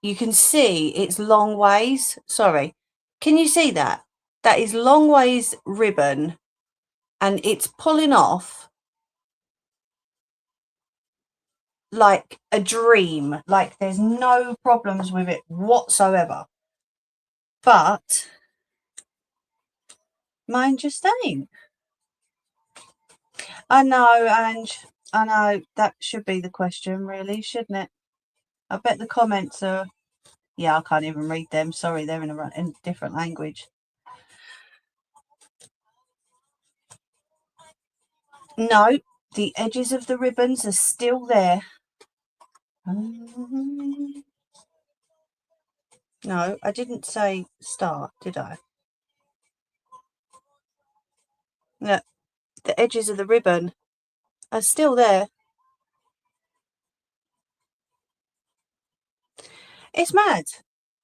you can see it's long ways. Sorry. Can you see that? That is long ways ribbon and it's pulling off like a dream. Like there's no problems with it whatsoever. But mine just ain't. I know, Ange. I know. That should be the question, really, shouldn't it? I bet the comments are... Yeah, I can't even read them. Sorry, they're in a different language. No, the edges of the ribbons are still there. No, I didn't say start, did I? No, the edges of the ribbon are still there. It's mad.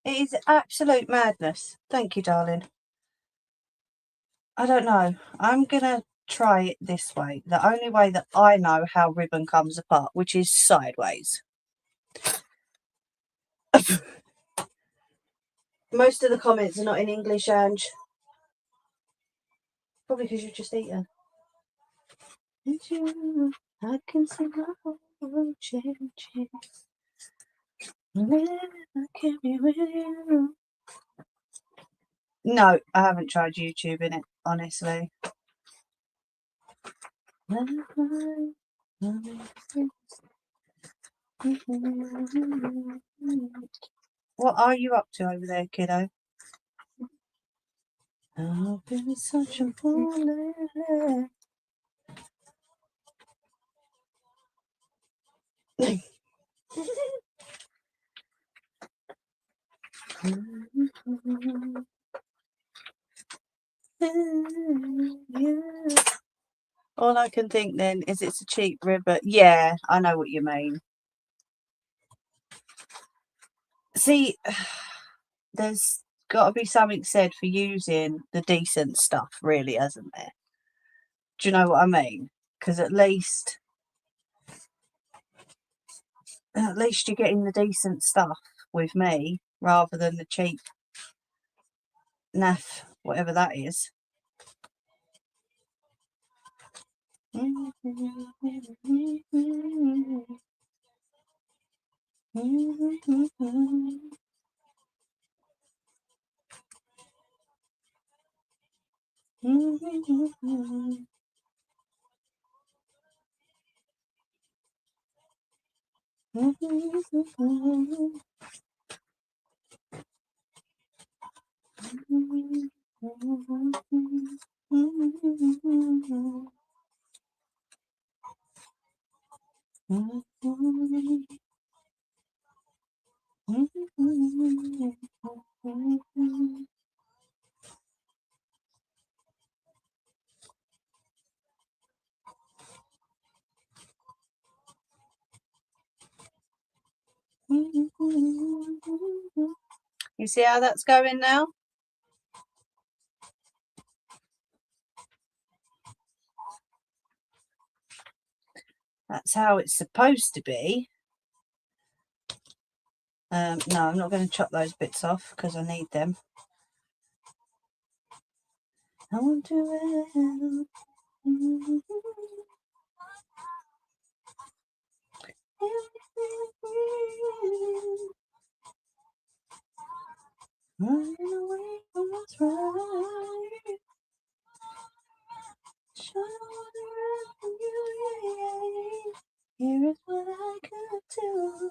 It is absolute madness. Thank you, darling. I don't know. I'm going to try it this way. The only way that I know how ribbon comes apart, which is sideways. Most of the comments are not in English, Ange. Probably because you've just eaten. I can see my world changing. I can be with you. No, I haven't tried YouTube in it, honestly. What are you up to over there, kiddo? I've been such a fool lately. All I can think then is it's a cheap ribbon. Yeah, I know what you mean. See, there's got to be something said for using the decent stuff, really, hasn't there? Do you know what I mean? Because at least you're getting the decent stuff with me rather than the cheap naff, whatever that is. You see how that's going now? That's how it's supposed to be. No, I'm not going to chop those bits off because I need them. I want to running away from what's right. Here is what I could do.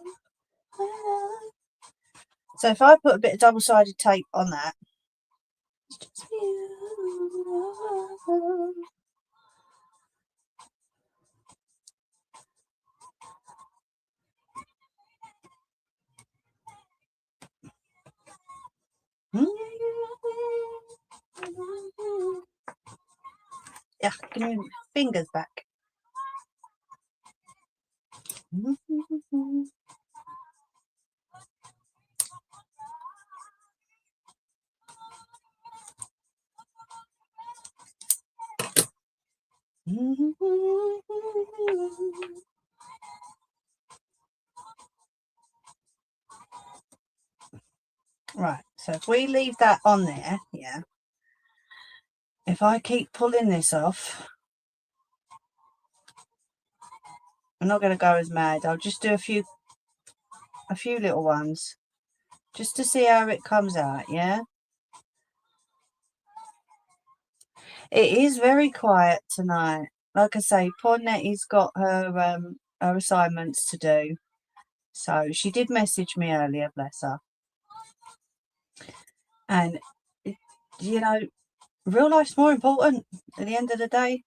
So if I put a bit of double-sided tape on that, it's just you. Yeah, give me my fingers back. Right, so if we leave that on there, yeah, if I keep pulling this off, I'm not going to go as mad. I'll just do a few little ones just to see how it comes out, yeah? It is very quiet tonight. Like I say, poor Nettie's got her assignments to do. So she did message me earlier, bless her. And, you know, real life's more important at the end of the day.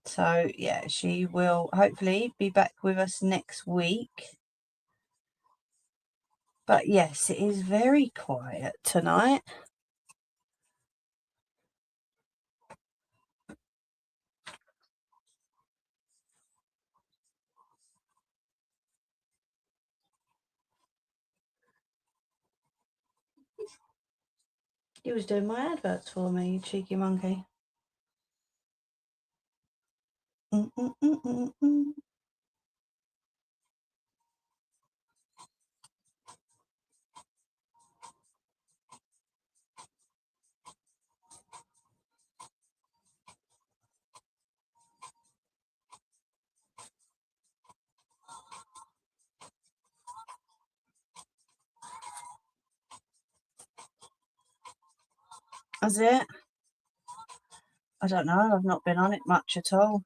So, yeah, she will hopefully be back with us next week. But, yes, it is very quiet tonight. You was doing my adverts for me, you cheeky monkey. Is it? I don't know. I've not been on it much at all.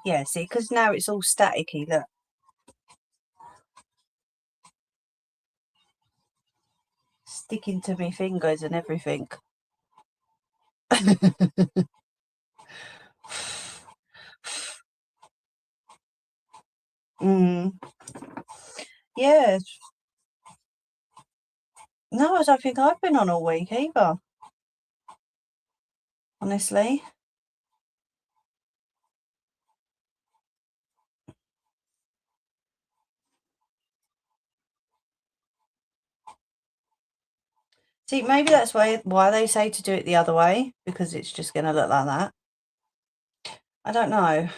Yeah, see, because now it's all staticky, look. Sticking to my fingers and everything. Yeah. No, I don't think I've been on all week either. Honestly. See, maybe that's why they say to do it the other way, because it's just going to look like that. I don't know.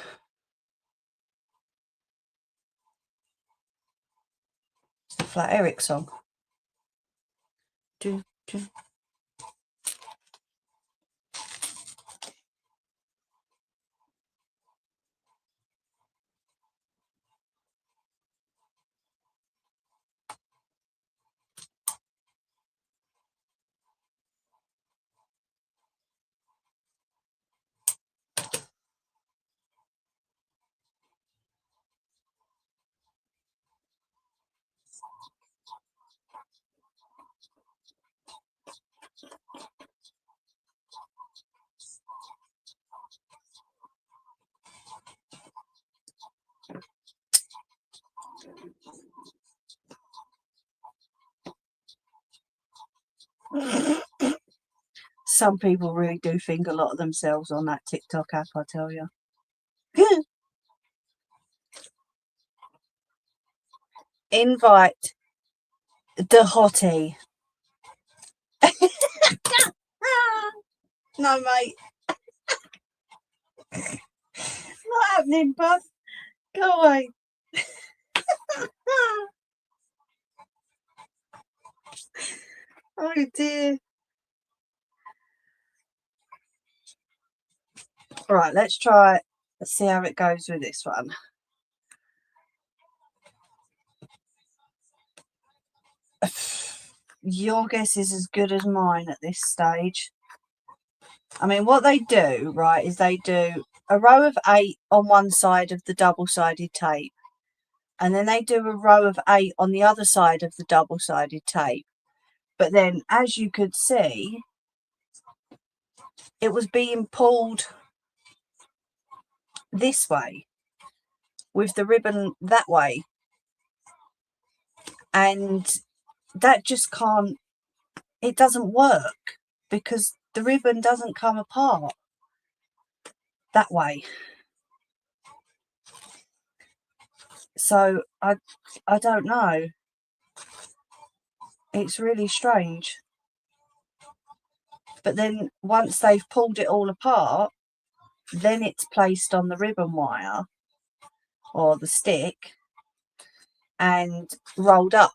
It's the Flat Eric song. Do, do. Some people really do think a lot of themselves on that TikTok app, I tell you. Invite the hottie. No, mate. Not happening, bud. Go away. Oh dear. Right, let's try it. Let's see how it goes with this one. Your guess is as good as mine at this stage. I mean, what they do, right, is they do a row of 8 on one side of the double-sided tape, and then they do a row of 8 on the other side of the double-sided tape. But then, as you could see, it was being pulled this way with the ribbon that way, and that just can't, it doesn't work because the ribbon doesn't come apart that way. So I don't know. It's really strange. But then once they've pulled it all apart, then it's placed on the ribbon wire or the stick and rolled up.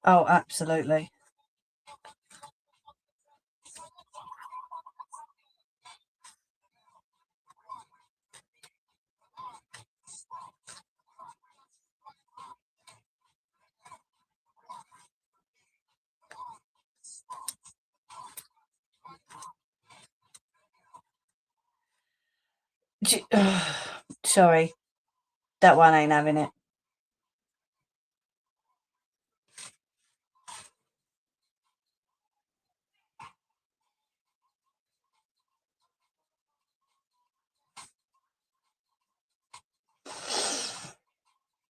Oh, absolutely. Sorry, that one ain't having it.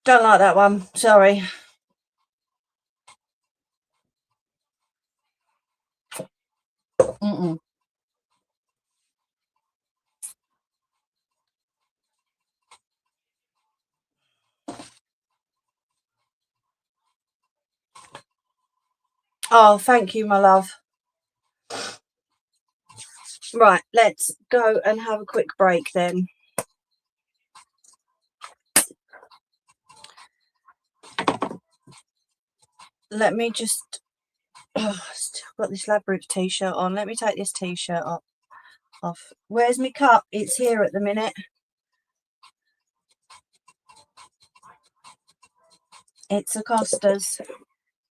Don't like that one. Sorry. Oh, thank you, my love. Right, let's go and have a quick break then. Let me just... Oh, still got this Labyrinth t-shirt on. Let me take this t-shirt off. Where's my cup? It's here at the minute. It's a Costa's,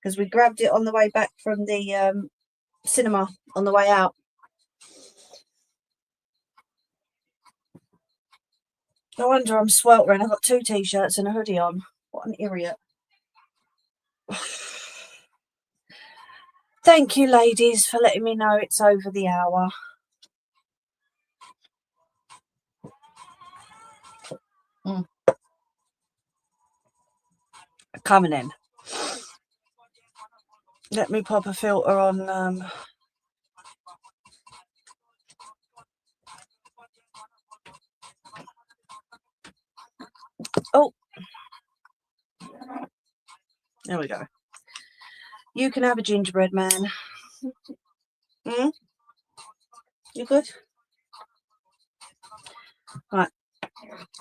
because we grabbed it on the way back from the cinema on the way out. No wonder I'm sweltering. I've got 2 t-shirts and a hoodie on. What an idiot. Thank you, ladies, for letting me know it's over the hour. Coming in. Let me pop a filter on. Oh, there we go. You can have a gingerbread man. You good? Right.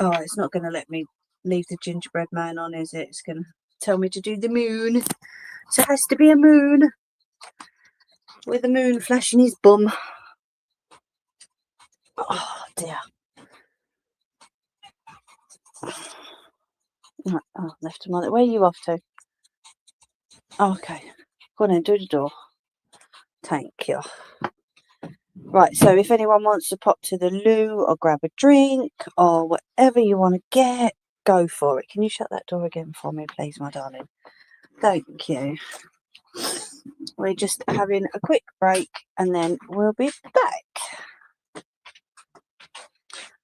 Oh, it's not going to let me leave the gingerbread man on, is it? It's going to tell me to do the moon. So it has to be a moon with the moon flashing his bum. Oh, dear. Right. Oh, left him on it. Where are you off to? Oh, okay. Go on then, do the door. Thank you. Right, so if anyone wants to pop to the loo or grab a drink or whatever you want to get, go for it. Can you shut that door again for me, please, my darling? Thank you. We're just having a quick break and then we'll be back.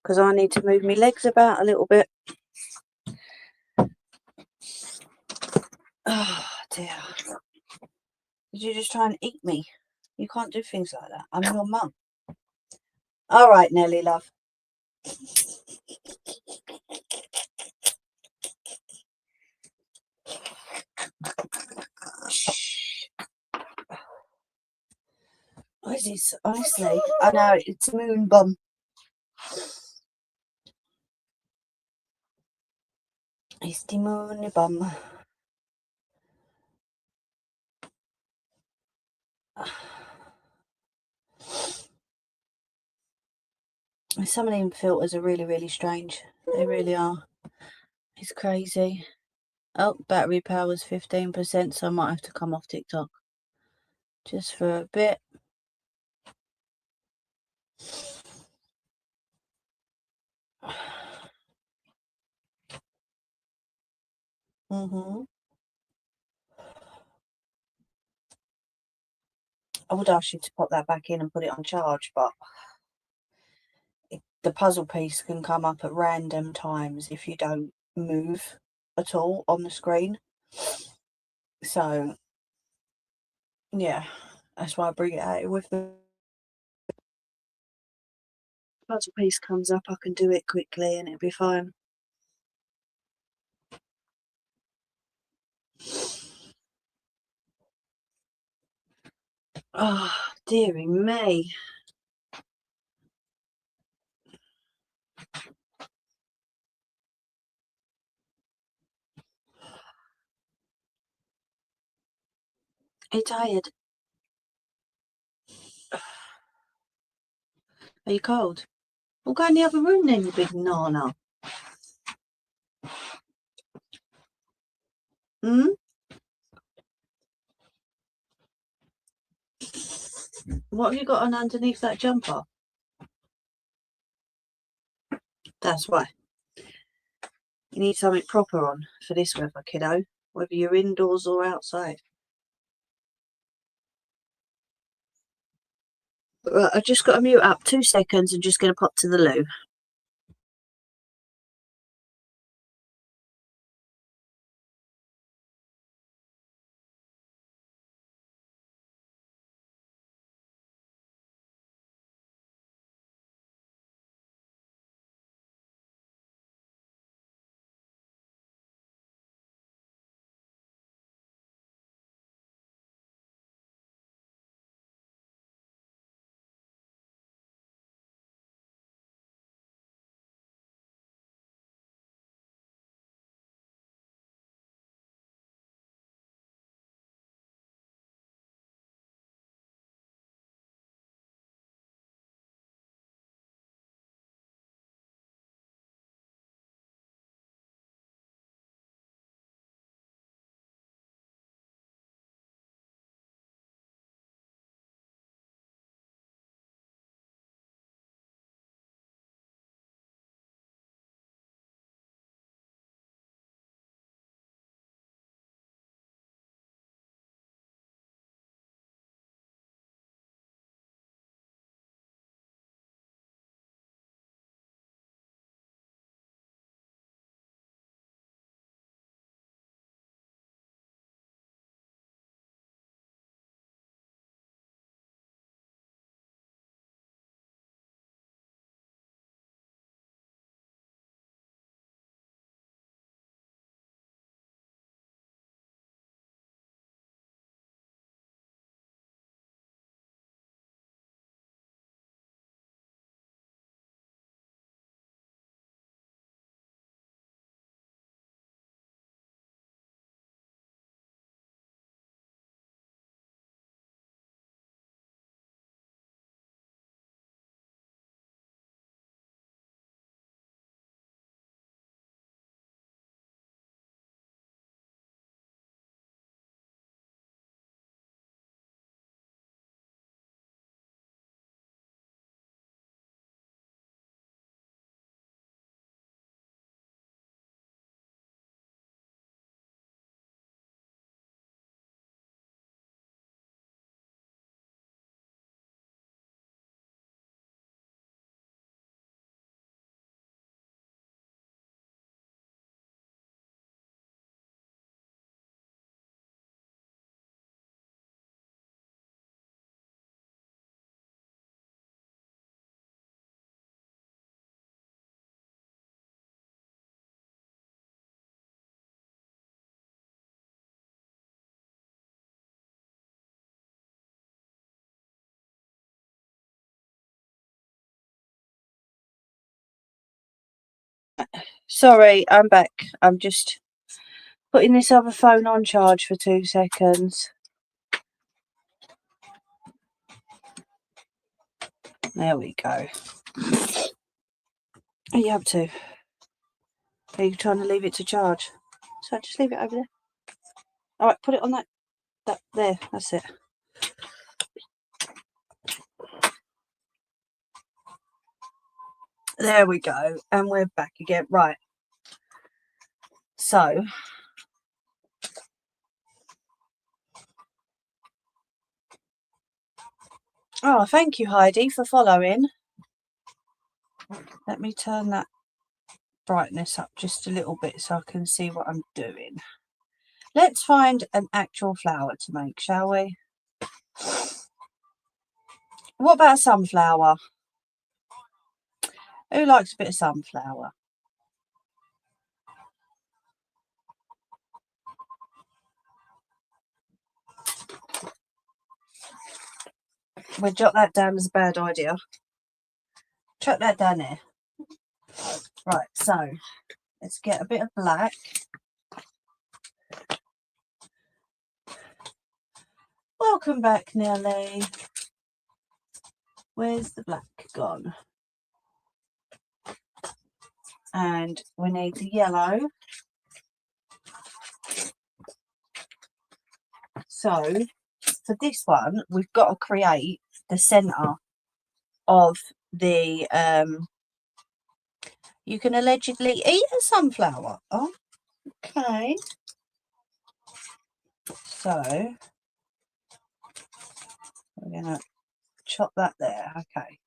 Because I need to move my legs about a little bit. Oh, dear. Did you just try and eat me? You can't do things like that. I'm your mum. All right, Nelly, love. Shh. What is this? Honestly, I know it's moon bum. It's the moon bum. Some of them filters are really, really strange. They really are. It's crazy. Oh, battery power's 15%, so I might have to come off TikTok just for a bit. I would ask you to pop that back in and put it on charge, but the puzzle piece can come up at random times if you don't move at all on the screen. So, yeah, that's why I bring it out with the puzzle piece comes up. I can do it quickly and it'll be fine. Oh, dearie me. Are you tired? Are you cold? We'll go in the other room then, you big nana. What have you got on underneath that jumper? That's why. You need something proper on for this weather, kiddo, whether you're indoors or outside. Right, I've just got to mute up 2 seconds and just going to pop to the loo. Sorry, I'm back. I'm just putting this other phone on charge for 2 seconds. There we go. What are you up to? Are you trying to leave it to charge? So just leave it over there. Alright, put it on that there, that's it. There we go, and we're back again. Right. So oh, thank you, Heidi, for following. Let me turn that brightness up just a little bit so I can see what I'm doing. Let's find an actual flower to make, shall we? What about sunflower? Who likes a bit of sunflower? We'll jot that down as a bad idea. Chuck that down there. Right, so let's get a bit of black. Welcome back, Nelly. Where's the black gone? And we need the yellow. So for this one, we've got to create the centre of the you can allegedly eat a sunflower. Oh, okay. So we're gonna chop that there. Okay.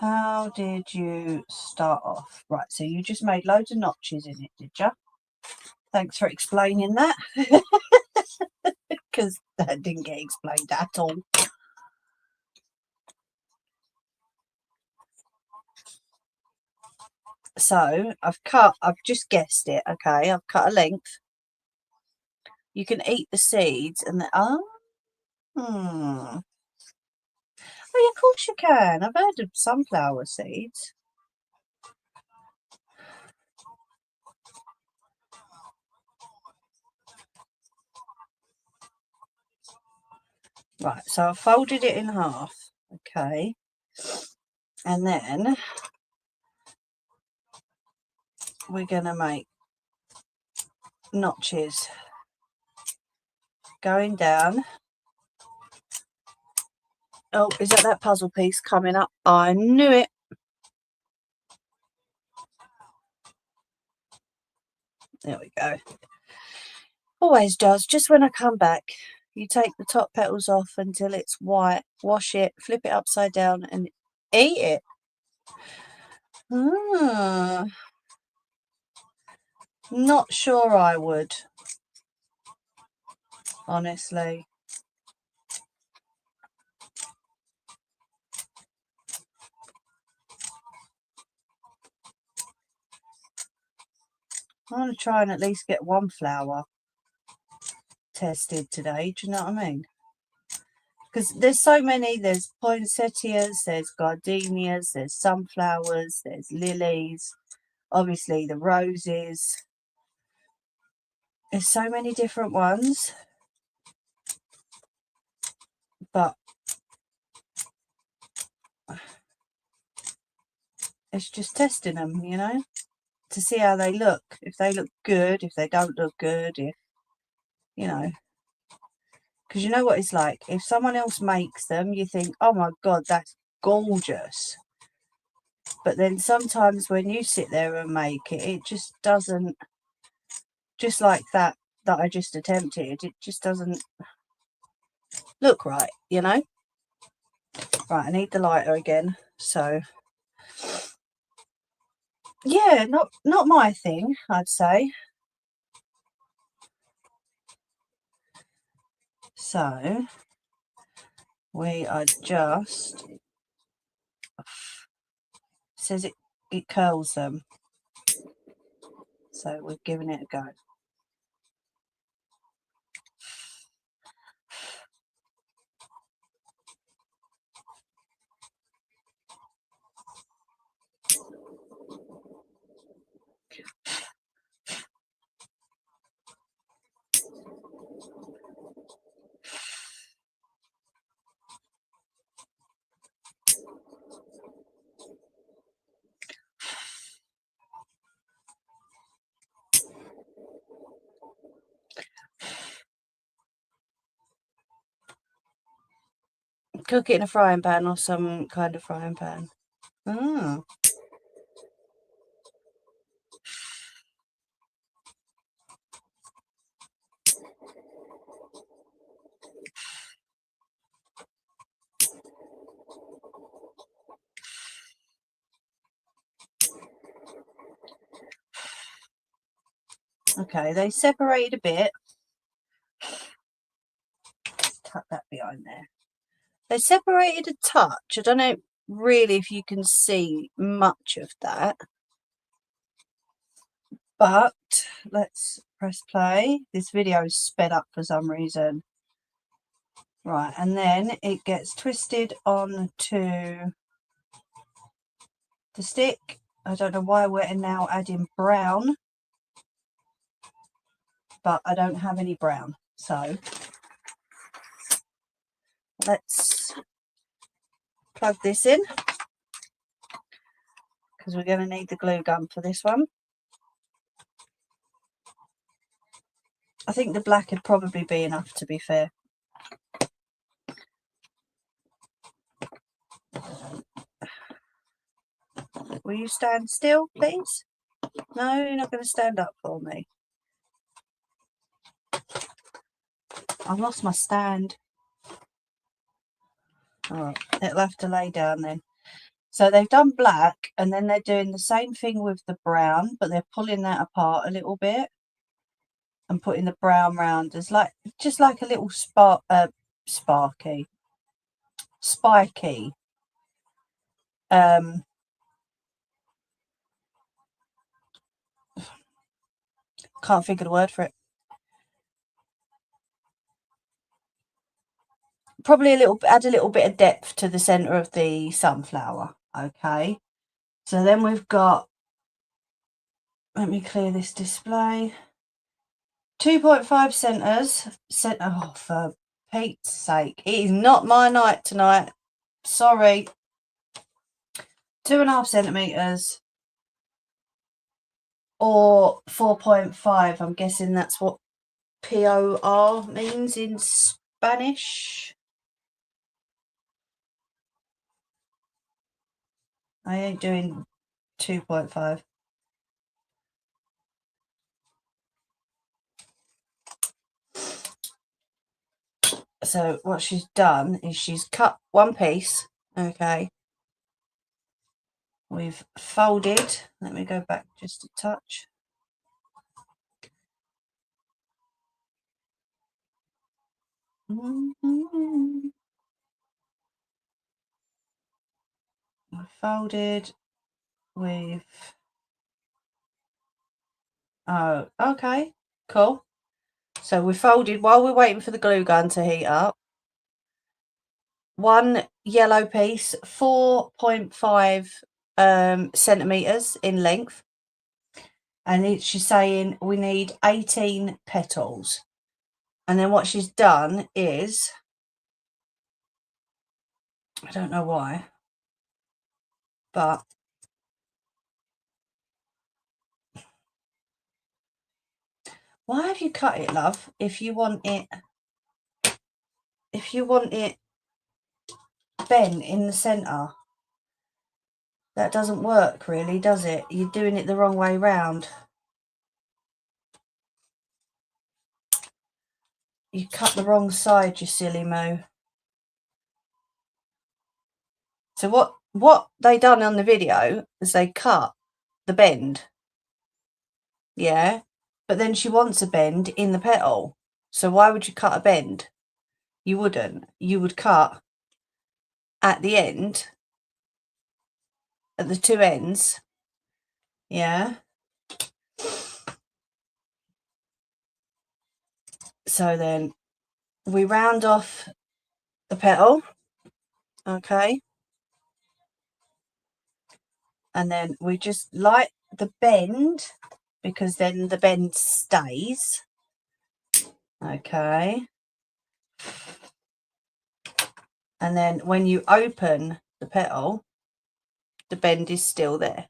How did you start off? Right, so you just made loads of notches in it, did you? Thanks for explaining that. Because that didn't get explained at all. So I've just guessed it, okay? I've cut a length. You can eat the seeds and oh, yeah, of course you can. I've heard of sunflower seeds. Right, so I've folded it in half, okay? And then we're going to make notches going down. Oh, is that puzzle piece coming up? I knew it. There we go. Always does. Just when I come back, you take the top petals off until it's white, wash it, flip it upside down and eat it. Not sure I would, honestly. I want to try and at least get one flower tested today. Do you know what I mean? Because there's so many. There's poinsettias, there's gardenias, there's sunflowers, there's lilies, obviously the roses. There's so many different ones. But it's just testing them, you know, to see how they look. If they look good, if they don't look good, if, you know. Because you know what it's like. If someone else makes them, you think, oh my God, that's gorgeous. But then sometimes when you sit there and make it, it just doesn't, just like that I just attempted, it just doesn't look right, you know. Right, I need the lighter again. So yeah, not my thing, I'd say. So we are just, says it curls them, so we're giving it a go. Cook it in a frying pan or some kind of frying pan. Oh. Okay, they separated a bit. Tuck that behind there. They separated a touch. I don't know really if you can see much of that. But let's press play. This video is sped up for some reason. Right, and then it gets twisted onto the stick. I don't know why we're now adding brown, but I don't have any brown. So let's plug this in because we're going to need the glue gun for this one. I think the black would probably be enough, to be fair. Will you stand still, please? No, you're not going to stand up for me. I've lost my stand. Alright, it'll have to lay down then. So they've done black and then they're doing the same thing with the brown, but they're pulling that apart a little bit and putting the brown round as like just like a little spiky. Can't think of the word for it. Probably add a little bit of depth to the center of the sunflower. Okay, so then we've got, let me clear this display, 2.5 centers. Oh, for Pete's sake, it is not my night tonight, sorry. 2.5 centimeters or 4.5. I'm guessing that's what POR means in Spanish. I ain't doing 2.5. So what she's done is she's cut one piece. Okay, we've folded, let me go back just a touch. We've folded, oh, okay, cool. So we folded while we're waiting for the glue gun to heat up. One yellow piece, 4.5 centimeters in length, and she's saying we need 18 petals. And then what she's done is, I don't know why, but why have you cut it, love? If you want it bent in the center, that doesn't work really, does it? You're doing it the wrong way round. You cut the wrong side, you silly moo. So what they done on the video is they cut the bend, yeah, but then she wants a bend in the petal. So why would you cut a bend? You wouldn't. You would cut at the end, at the two ends, yeah. So then we round off the petal, okay, and then we just light the bend because then the bend stays, okay. And then when you open the petal, the bend is still there,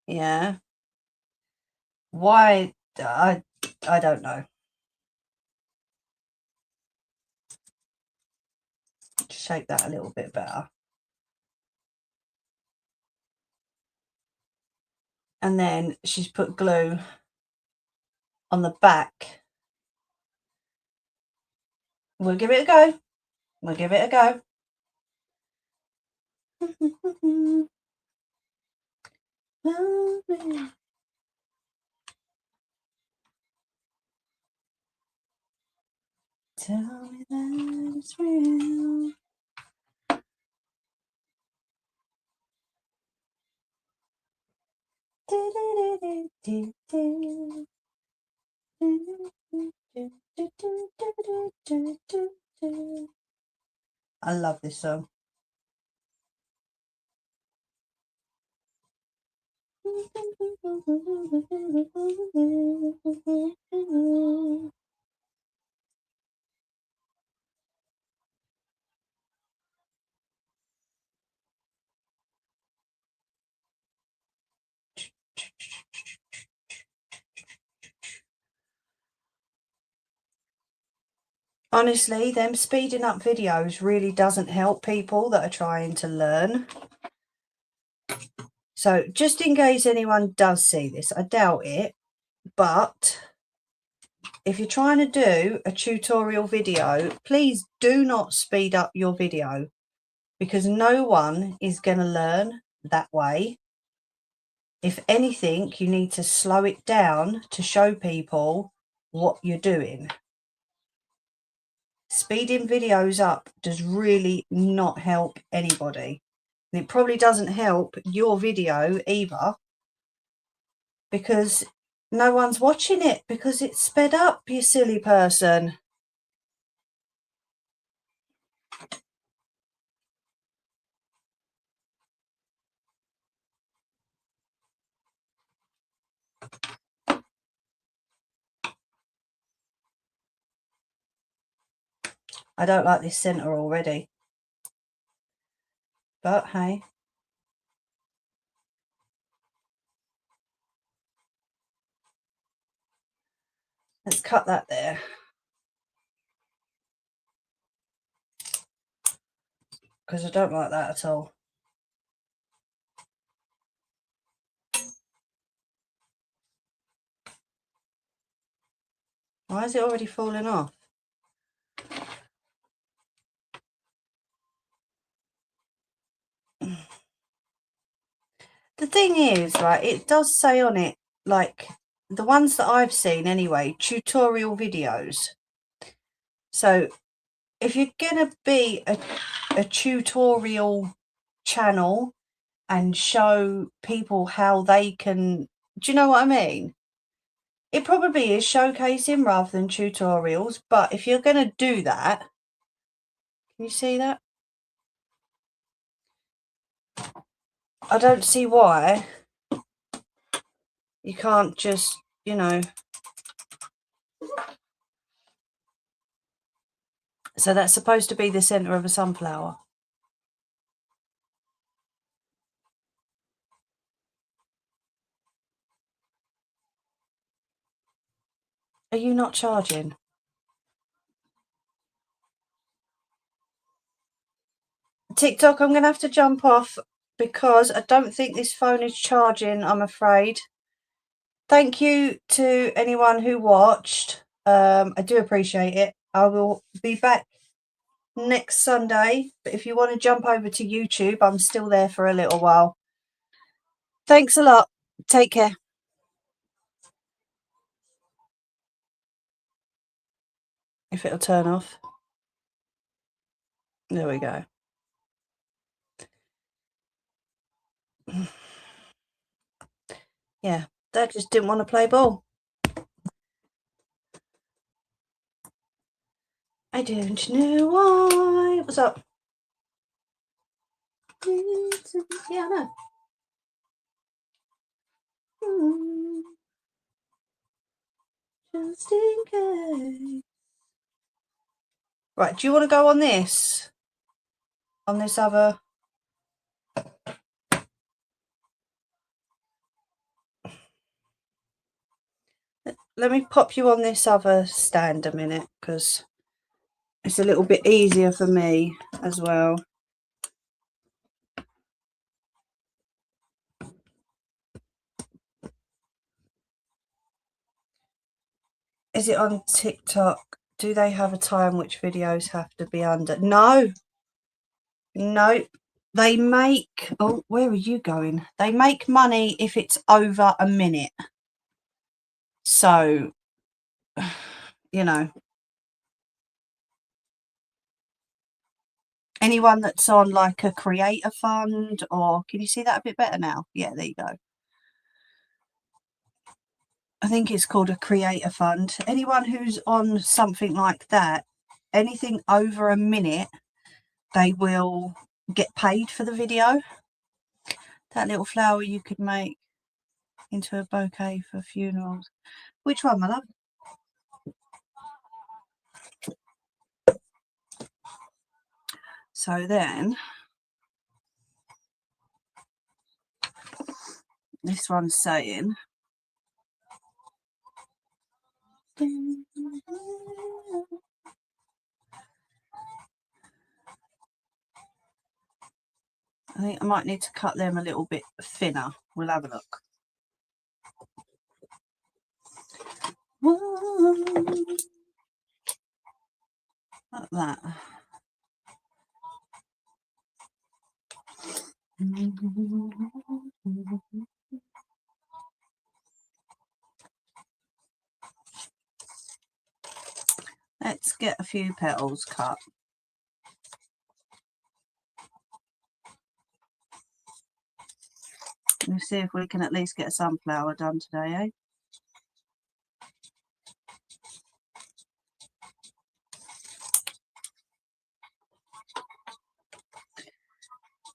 yeah. Why? I don't know. shape that a little bit better. And then she's put glue on the back. We'll give it a go. We'll give it a go. Tell me that it's real. I love this song. Honestly, them speeding up videos really doesn't help people that are trying to learn. So just in case anyone does see this, I doubt it, but if you're trying to do a tutorial video, please do not speed up your video, because no one is going to learn that way. If anything, you need to slow it down to show people what you're doing. Speeding videos up does really not help anybody. And it probably doesn't help your video either, because no one's watching it because it's sped up, you silly person. I don't like this centre already. But hey. Let's cut that there. Because I don't like that at all. Why is it already falling off? The thing is, right, it does say on it, like, the ones that I've seen anyway, tutorial videos. So if you're going to be a tutorial channel and show people how they can, do you know what I mean? It probably is showcasing rather than tutorials, but if you're going to do that, can you see that? I don't see why you can't just, you know. So that's supposed to be the centre of a sunflower. Are you not charging? TikTok, I'm going to have to jump off because I don't think this phone is charging, I'm afraid. Thank you to anyone who watched. I do appreciate it. I will be back next Sunday, but if you want to jump over to YouTube, I'm still there for a little while. Thanks a lot. Take care. If it'll turn off. There we go. Yeah, Dad just didn't want to play ball. I don't know why. What's up? Yeah, I know. Just in case. Right, do you want to go on this? On this other... Let me pop you on this other stand a minute, because it's a little bit easier for me as well. Is it on TikTok? Do they have a time which videos have to be under? No. No. They make... Oh, where are you going? They make money if it's over a minute. So, you know. Anyone that's on like a creator fund, or... Can you see that a bit better now? Yeah, there you go. I think it's called a creator fund. Anyone who's on something like that, anything over a minute, they will get paid for the video. That little flower you could make into a bouquet for funerals. Which one, my love? So then, this one's saying, I think I might need to cut them a little bit thinner. We'll have a look. Like that. Let's get a few petals cut. Let's see if we can at least get a sunflower done today, eh?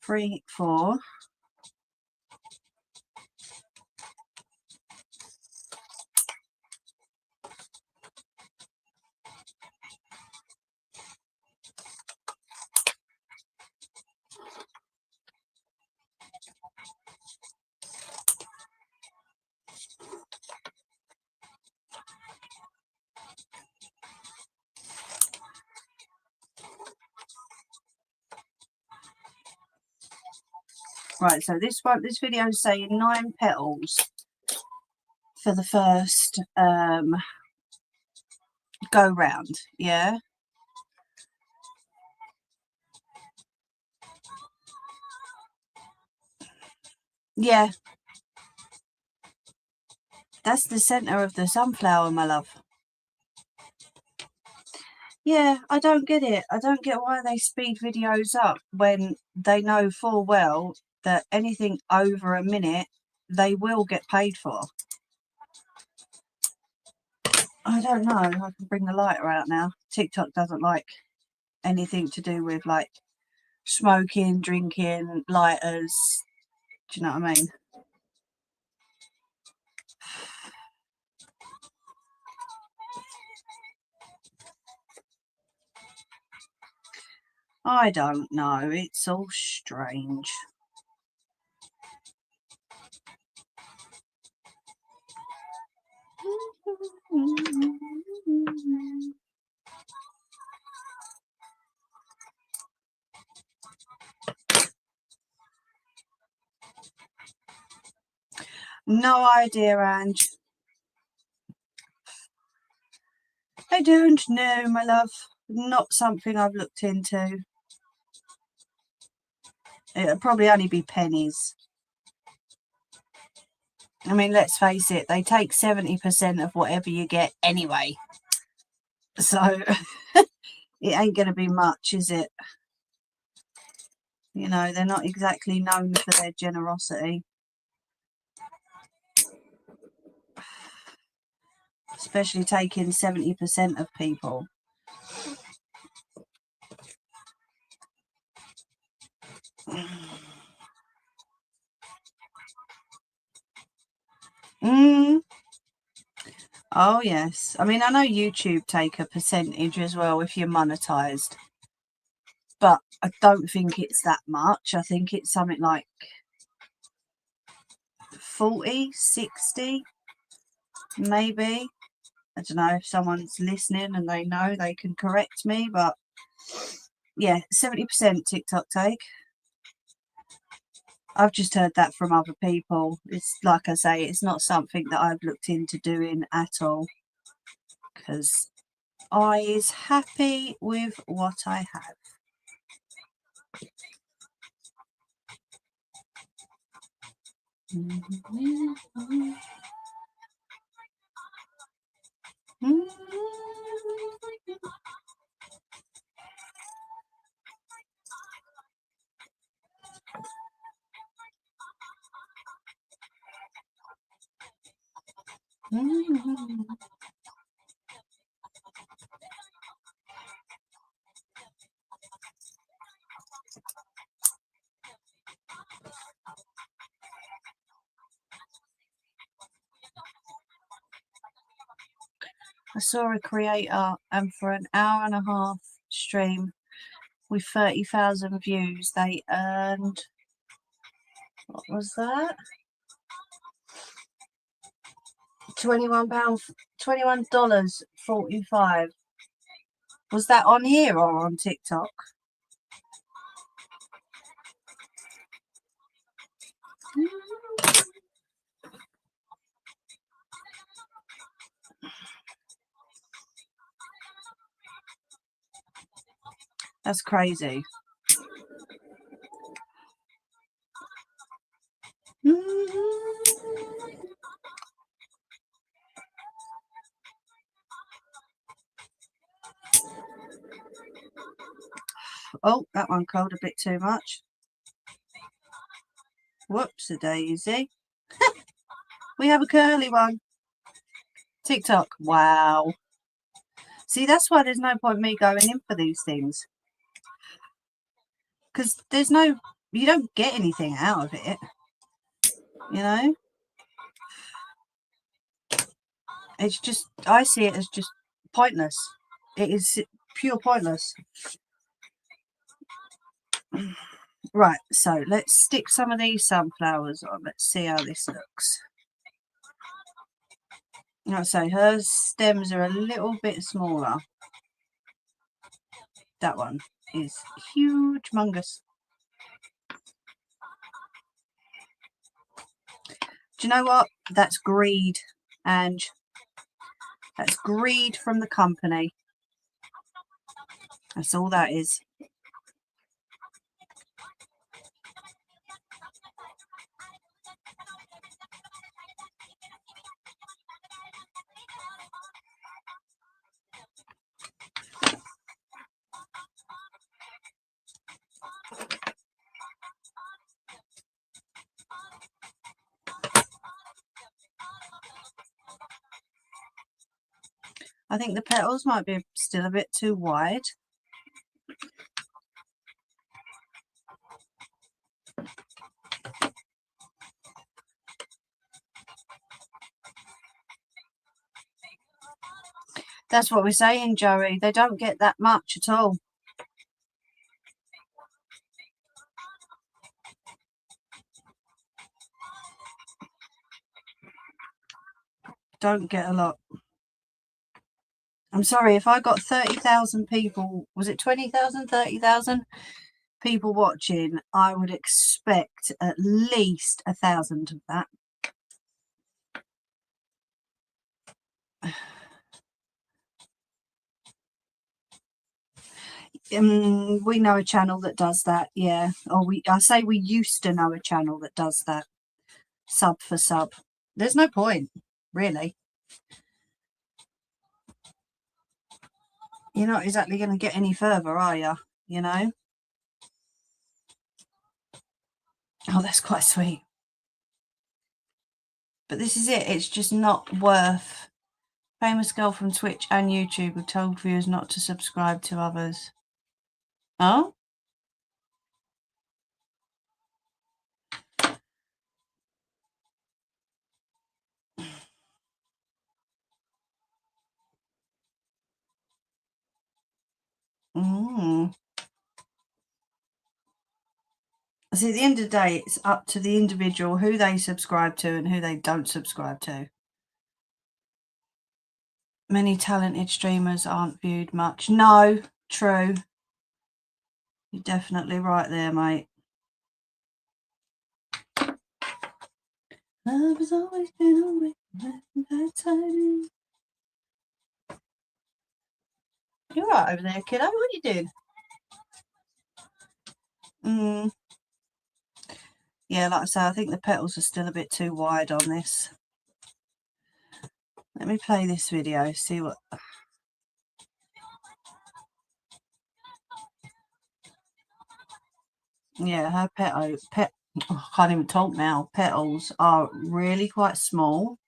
Three, four. Right, so this video is saying 9 petals for the first go round, yeah? Yeah. That's the centre of the sunflower, my love. Yeah, I don't get it. I don't get why they speed videos up when they know full well that anything over a minute they will get paid for. I don't know. I can bring the lighter out now. TikTok doesn't like anything to do with like smoking, drinking, lighters. Do you know what I mean? I don't know. It's all strange. No idea, Ange. I don't know, my love. Not something I've looked into. It'll probably only be pennies. I mean, let's face it, they take 70% of whatever you get anyway. So it ain't going to be much, is it? You know, they're not exactly known for their generosity. Especially taking 70% of people. Oh, yes. I mean, I know YouTube take a percentage as well if you're monetized. But I don't think it's that much. I think it's something like 40, 60, maybe. I don't know if someone's listening and they know, they can correct me, but yeah, 70% TikTok take. I've just heard that from other people. It's like I say, it's not something that I've looked into doing at all, because I is happy with what I have. I saw a creator, and for an hour and a half stream with 30,000 views, they earned, what was that? £21, $21.45. Was that on here or on TikTok? That's crazy. Oh, that one cold a bit too much. Whoops a daisy. We have a curly one. TikTok. Wow. See, that's why there's no point me going in for these things. Because there's no, you don't get anything out of it. You know? It's just, I see it as just pointless. It is pure pointless. Right, so let's stick some of these sunflowers on. Let's see how this looks. Like I say, her stems are a little bit smaller. That one is huge, mungus. Do you know what? That's greed, Ange. That's greed from the company. That's all that is. I think the petals might be still a bit too wide. That's what we're saying, Joey. They don't get that much at all. Don't get a lot. I'm sorry, if I got 30,000 people, was it 20,000, 30,000 people watching, I would expect at least 1,000 of that. We know a channel that does that, yeah. Or I say we used to know a channel that does that. Sub for sub. There's no point, really. You're not exactly going to get any further, are you? You know? Oh, that's quite sweet. But this is it. It's just not worth. Famous girl from Twitch and YouTube who told viewers not to subscribe to others. Oh? See, at the end of the day, it's up to the individual who they subscribe to and who they don't subscribe to. Many talented streamers aren't viewed much. No, true. You're definitely right there, mate. Love has always been away from that timing. You're right over there, kiddo. What are you doing? Yeah, like I say, I think the petals are still a bit too wide on this. Let me play this video, see what... Yeah, her I can't even talk now. Petals are really quite small.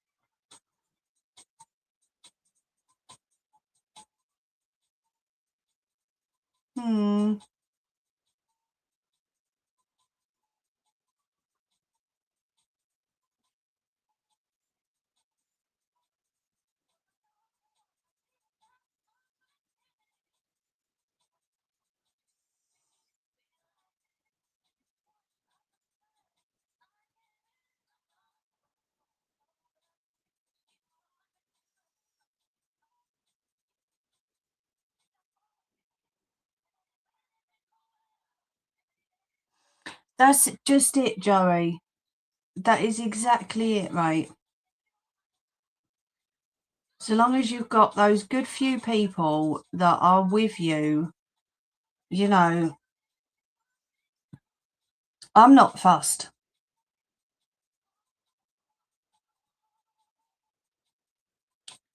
That's just it, Joey. That is exactly it, right? So long as you've got those good few people that are with you, you know, I'm not fussed.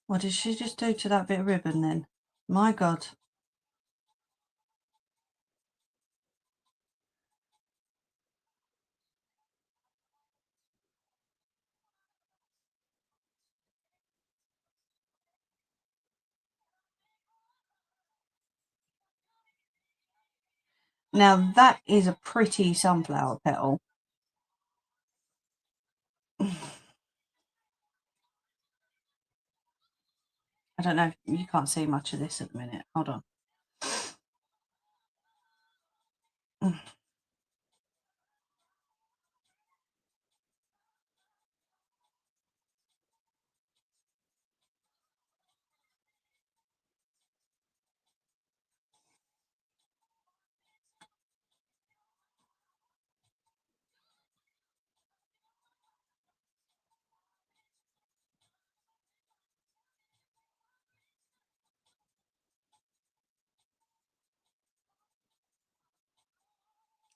What did she just do to that bit of ribbon then? My God. Now that is a pretty sunflower petal. I don't know. You can't see much of this at the minute. Hold on.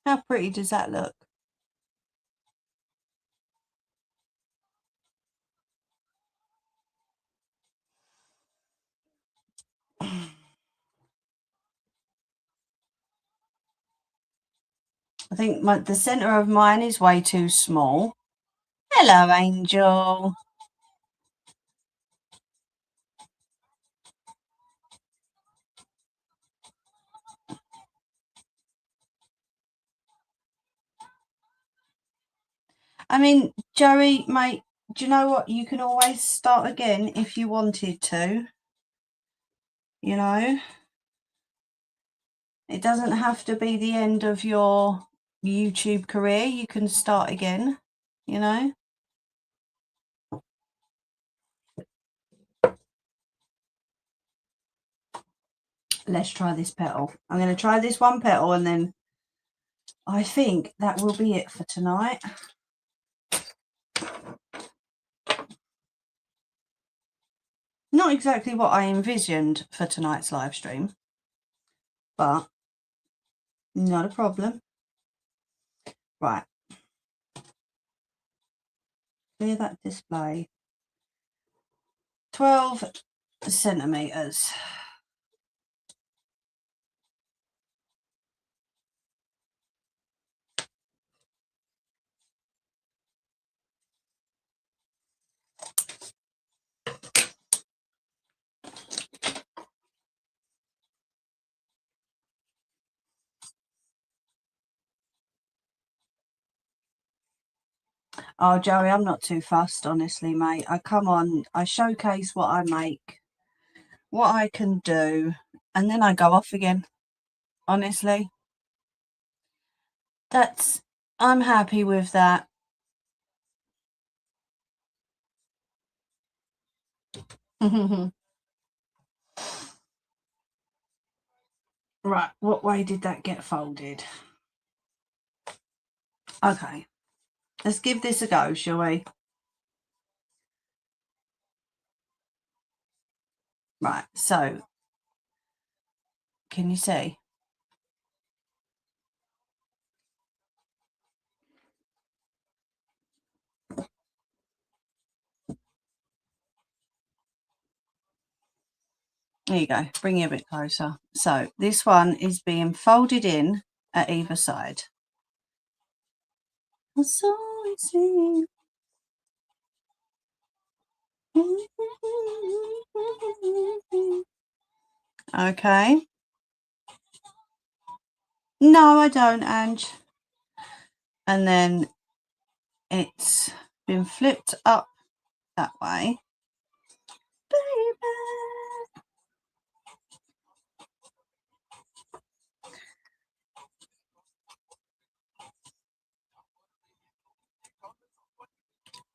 How pretty does that look? I think the centre of mine is way too small. Hello, Angel. I mean, Joey, mate, do you know what? You can always start again if you wanted to. You know? It doesn't have to be the end of your YouTube career. You can start again, you know? Let's try this petal. I'm going to try this one petal and then I think that will be it for tonight. Not exactly what I envisioned for tonight's live stream, but not a problem. Right. Clear that display. 12 centimetres. Oh, Joey, I'm not too fussed, honestly, mate. I come on, I showcase what I make, what I can do, and then I go off again, honestly. I'm happy with that. Right, what way did that get folded? Okay, let's give this a go, shall we? Right, so can you see? There you go, bring it a bit closer. So this one is being folded in at either side. So it seems. Okay. No, I don't, Ange. And then it's been flipped up that way. Baby.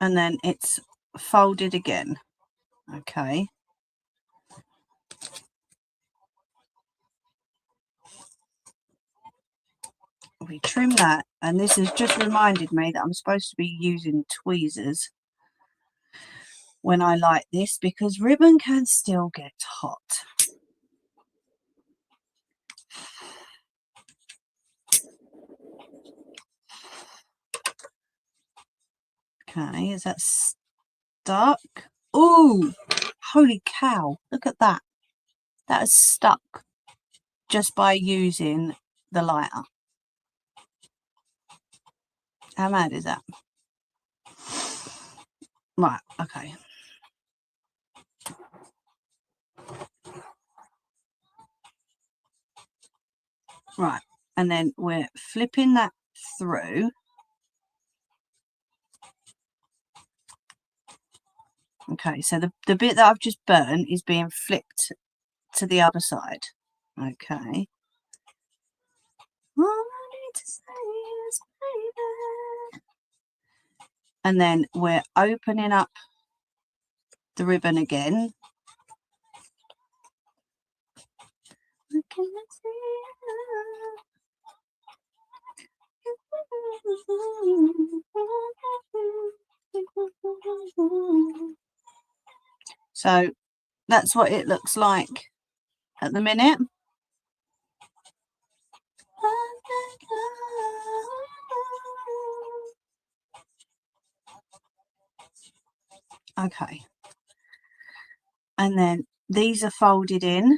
And then it's folded again. Okay. We trim that, and this has just reminded me that I'm supposed to be using tweezers when I light this, because ribbon can still get hot. Okay, is that stuck? Oh, holy cow, look at that. That is stuck just by using the lighter. How mad is that? Right, okay. Right, and then we're flipping that through. Okay, so the bit that I've just burnt is being flipped to the other side. Okay. All I need to say is baby. And then we're opening up the ribbon again. So that's what it looks like at the minute. Okay. And then these are folded in.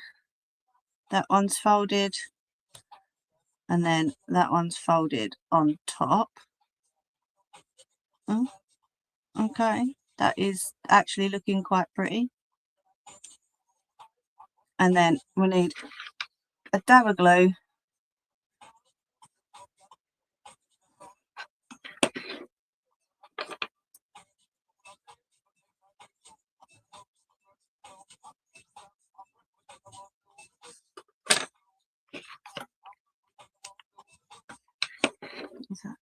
That one's folded. And then that one's folded on top. Oh, okay. That is actually looking quite pretty. And then we need a dab of glue. What's that?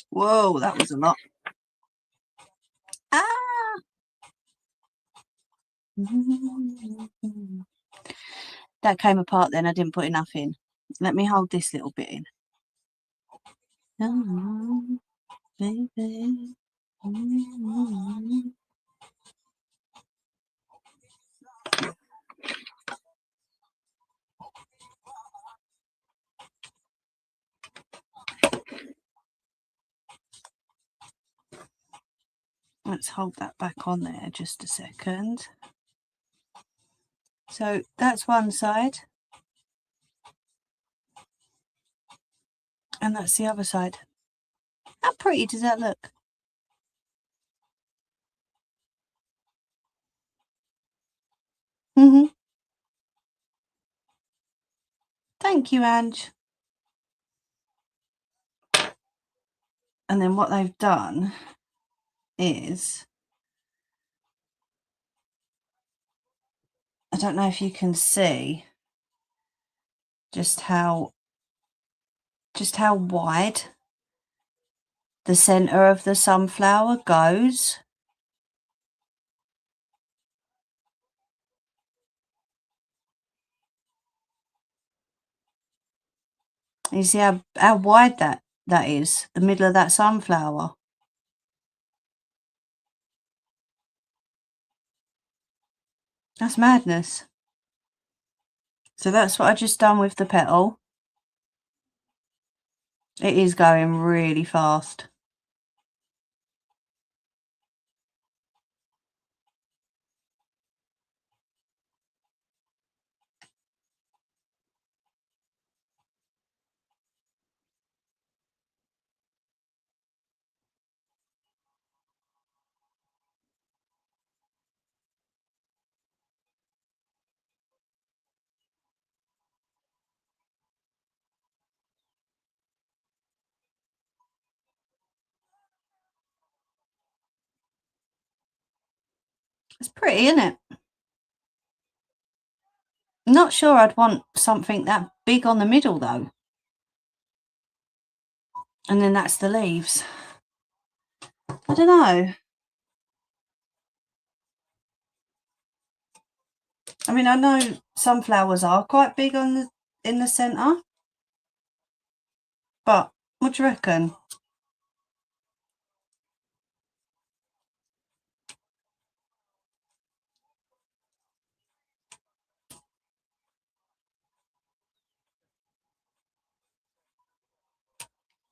Whoa, that was a lot. Ah! That came apart then. I didn't put enough in. Let me hold this little bit in. Oh, baby. Let's hold that back on there just a second. So that's one side. And that's the other side. How pretty does that look? Thank you, Ange. And then what they've done is, I don't know if you can see just how wide the center of the sunflower goes. You see how wide that is, the middle of that sunflower. That's madness. So that's what I just done with the petal. It is going really fast. It's pretty, isn't it? Not sure I'd want something that big on the middle though. And then that's the leaves. I don't know. I mean, I know sunflowers are quite big in the centre, but what do you reckon?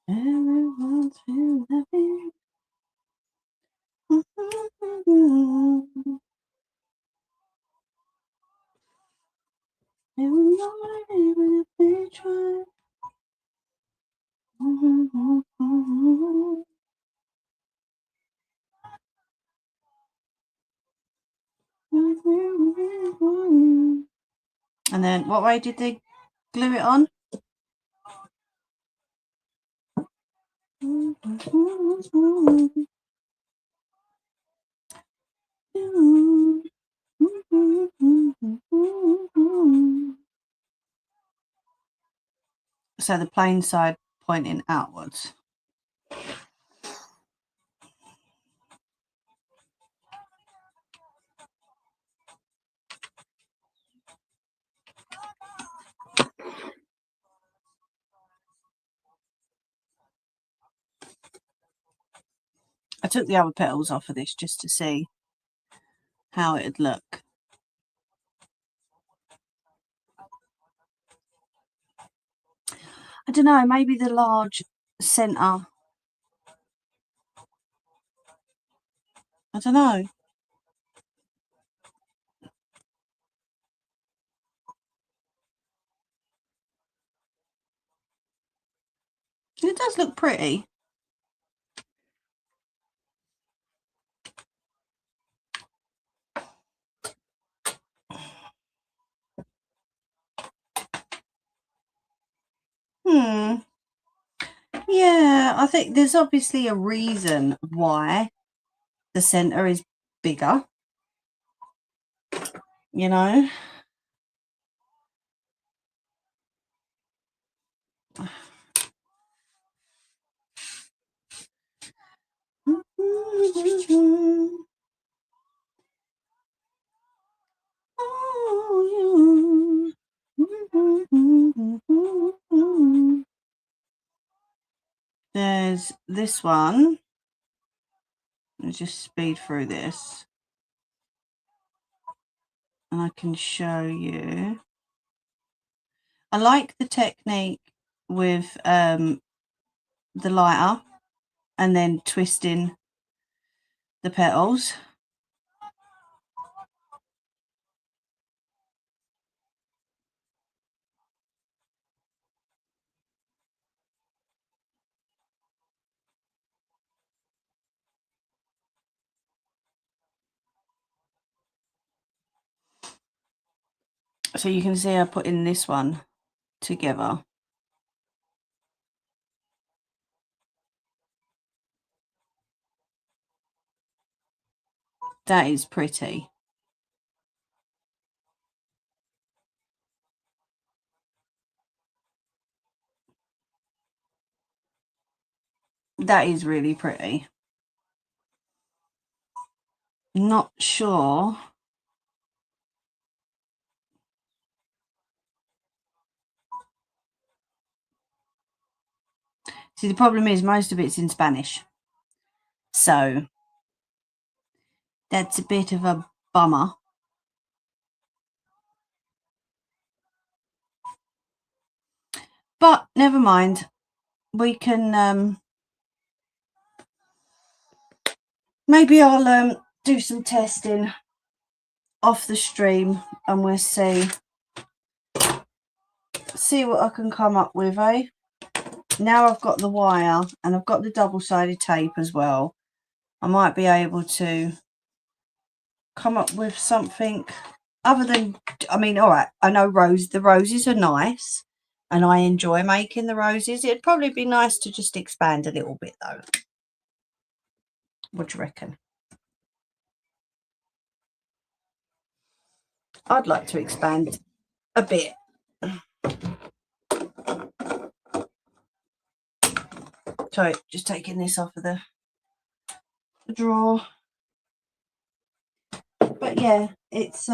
Everyone's feeling happy. Even if they try. And then what way did they glue it on? So the plain side pointing outwards. I took the other petals off of this just to see how it'd look. I don't know, maybe the large centre. I don't know. It does look pretty. Yeah, I think there's obviously a reason why the centre is bigger. You know? There's this one. Let's just speed through this. And I can show you. I like the technique with the lighter and then twisting the petals. So you can see I put in this one together. That is pretty. That is really pretty. Not sure. See, the problem is most of it's in Spanish. So that's a bit of a bummer. But never mind. We can maybe I'll do some testing off the stream and we'll see what I can come up with, eh? Now I've got the wire and I've got the double-sided tape as well. I might be able to come up with something other than, I mean, all right, I know the roses are nice and I enjoy making the roses. It'd probably be nice to just expand a little bit though. What do you reckon? I'd like to expand a bit. Sorry, just taking this off of the drawer. But yeah, it's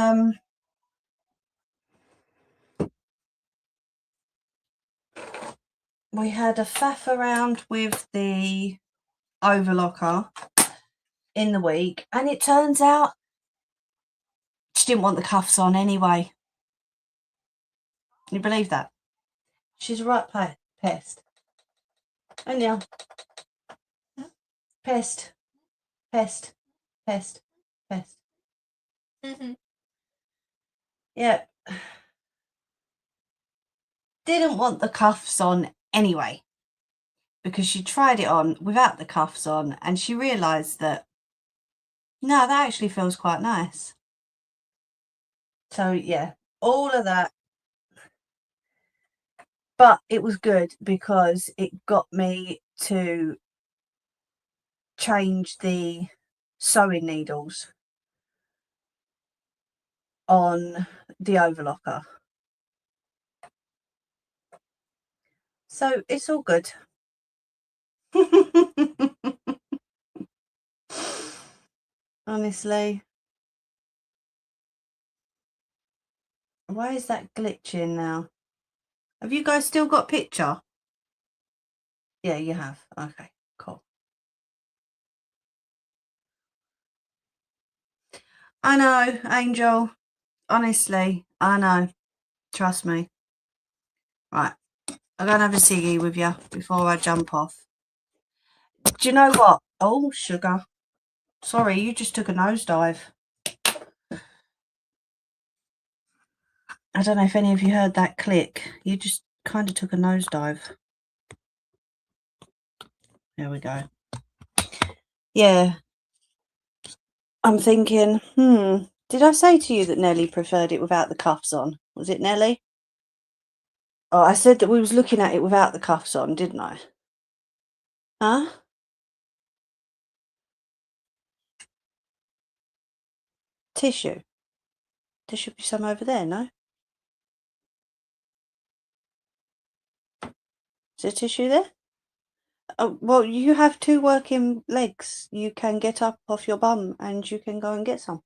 we had a faff around with the overlocker in the week, and it turns out she didn't want the cuffs on anyway. Can you believe that? She's a right pest. And yeah, pest. Yeah, didn't want the cuffs on anyway, because she tried it on without the cuffs on and she realised that no, that actually feels quite nice. So yeah, all of that. But it was good because it got me to change the sewing needles on the overlocker. So it's all good. Honestly. Why is that glitching now? Have you guys still got picture? Yeah, you have. Okay, cool. I know, Angel. Honestly, I know. Trust me. Right. I'm going to have a ciggy with you before I jump off. Do you know what? Oh, sugar. Sorry, you just took a nosedive. I don't know if any of you heard that click. You just kind of took a nosedive. There we go. Yeah. I'm thinking, did I say to you that Nelly preferred it without the cuffs on? Was it Nelly? Oh, I said that we was looking at it without the cuffs on, didn't I? Huh? Tissue. There should be some over there, no? Is there tissue there? Oh, well, you have 2 working legs. You can get up off your bum and you can go and get some.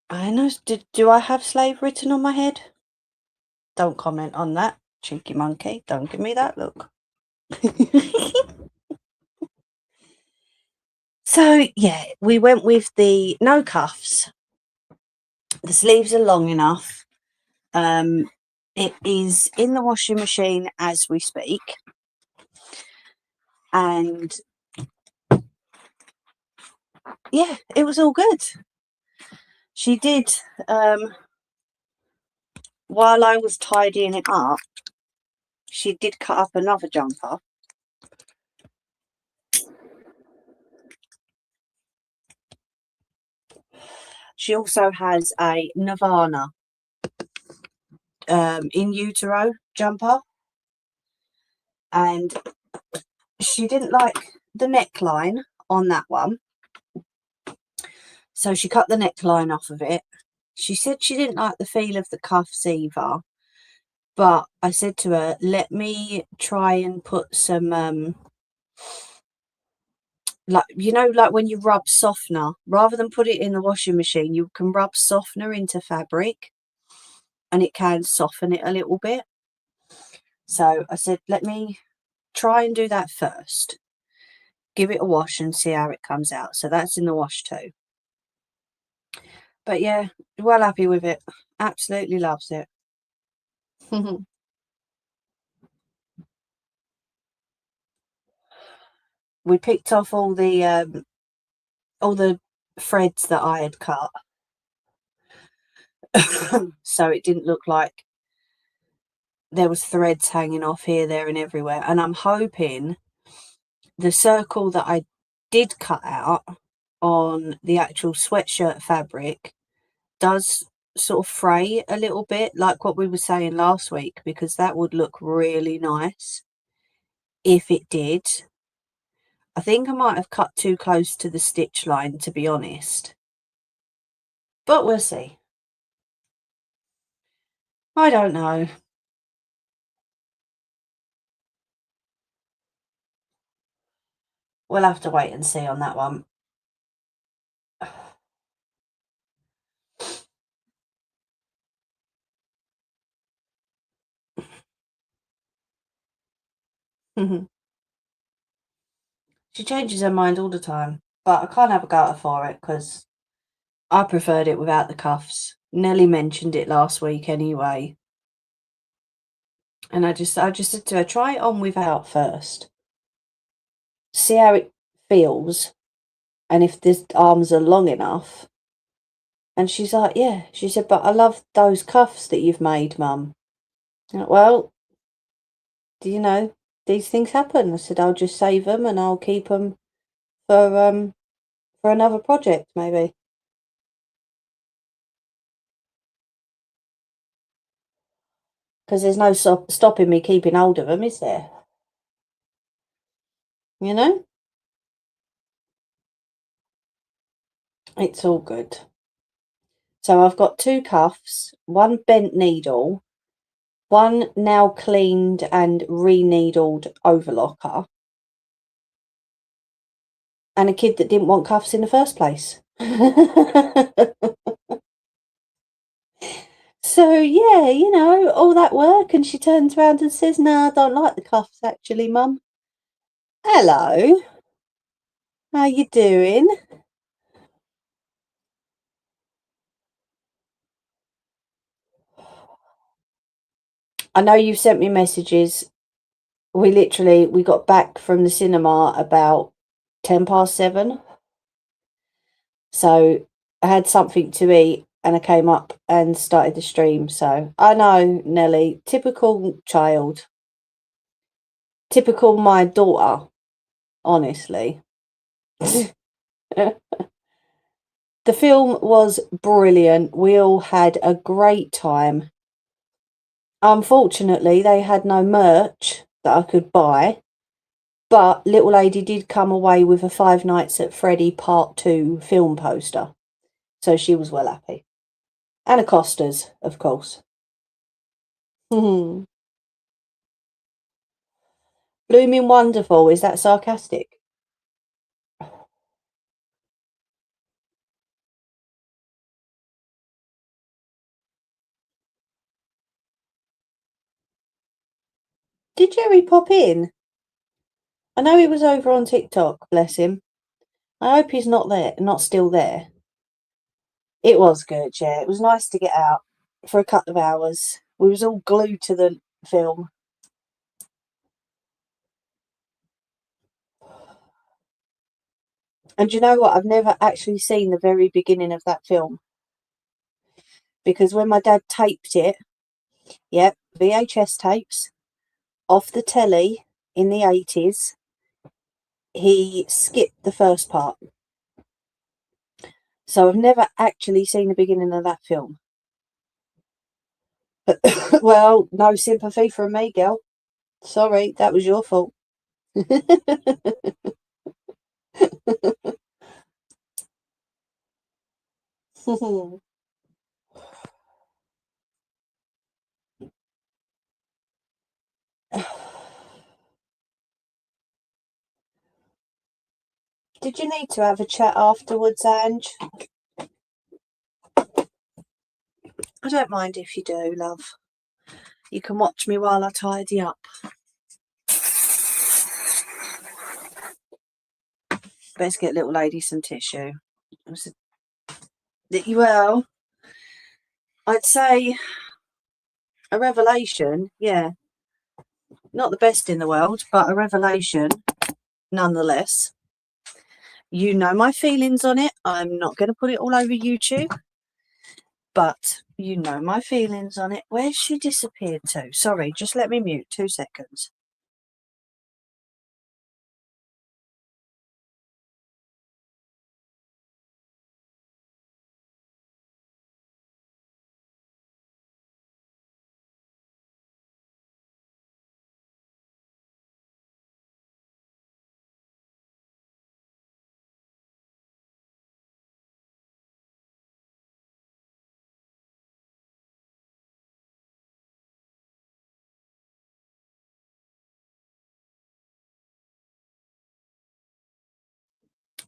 I know. Do I have slave written on my head? Don't comment on that, cheeky monkey. Don't give me that look. So, yeah, we went with the no cuffs. The sleeves are long enough. It is in the washing machine as we speak. And yeah, it was all good. She did, while I was tidying it up, she did cut up another jumper. She also has a Nirvana in utero jumper, and she didn't like the neckline on that one, so she cut the neckline off of it. She said she didn't like the feel of the cuffs either, but I said to her, let me try and put some like, you know, like when you rub softener, rather than put it in the washing machine, you can rub softener into fabric and it can soften it a little bit. So I said, let me try and do that first. Give it a wash and see how it comes out. So that's in the wash too. But yeah, well happy with it. Absolutely loves it. We picked off all the threads that I had cut. So it didn't look like there was threads hanging off here, there and everywhere. And I'm hoping the circle that I did cut out on the actual sweatshirt fabric does sort of fray a little bit, like what we were saying last week, because that would look really nice if it did. I think I might have cut too close to the stitch line, to be honest, but we'll see. I don't know. We'll have to wait and see on that one. She changes her mind all the time, but I can't have a go at her for it because I preferred it without the cuffs. Nelly mentioned it last week anyway. And I just said to her, try it on without first. See how it feels and if the arms are long enough. And she's like, yeah. She said, but I love those cuffs that you've made, Mum. Well, do you know, these things happen. I said, I'll just save them and I'll keep them for another project, maybe. Because there's no stopping me keeping hold of them, is there? You know? It's all good. So I've got two cuffs, one bent needle, one now cleaned and re-needled overlocker, and a kid that didn't want cuffs in the first place. So yeah, you know, all that work, and she turns around and says, "No, I don't like the cuffs actually, Mum." Hello, how you doing? I know you've sent me messages. We got back from the cinema about 7:10. So I had something to eat and I came up and started the stream. So I know, Nelly, typical child, typical my daughter, honestly. The film was brilliant. We all had a great time. Unfortunately, they had no merch that I could buy, but little lady did come away with a Five Nights at Freddy Part 2 film poster. So she was well happy. And a Costas, of course. Blooming wonderful. Is that sarcastic? Did Jerry pop in? I know he was over on TikTok, bless him. I hope he's not still there. It was good, yeah. It was nice to get out for a couple of hours. We was all glued to the film. And you know what? I've never actually seen the very beginning of that film. Because when my dad taped it, yep, VHS tapes, off the telly in the 80s, he skipped the first part. So I've never actually seen the beginning of that film. But, well, no sympathy from me, girl. Sorry, that was your fault. Did you need to have a chat afterwards, Ange? I don't mind if you do, love. You can watch me while I tidy up. Let's get little lady some tissue. Well, I'd say a revelation, yeah. Not the best in the world, but a revelation nonetheless. You know my feelings on it. I'm not going to put it all over YouTube, but you know my feelings on it. Where's she disappeared to? Sorry, just let me mute 2 seconds.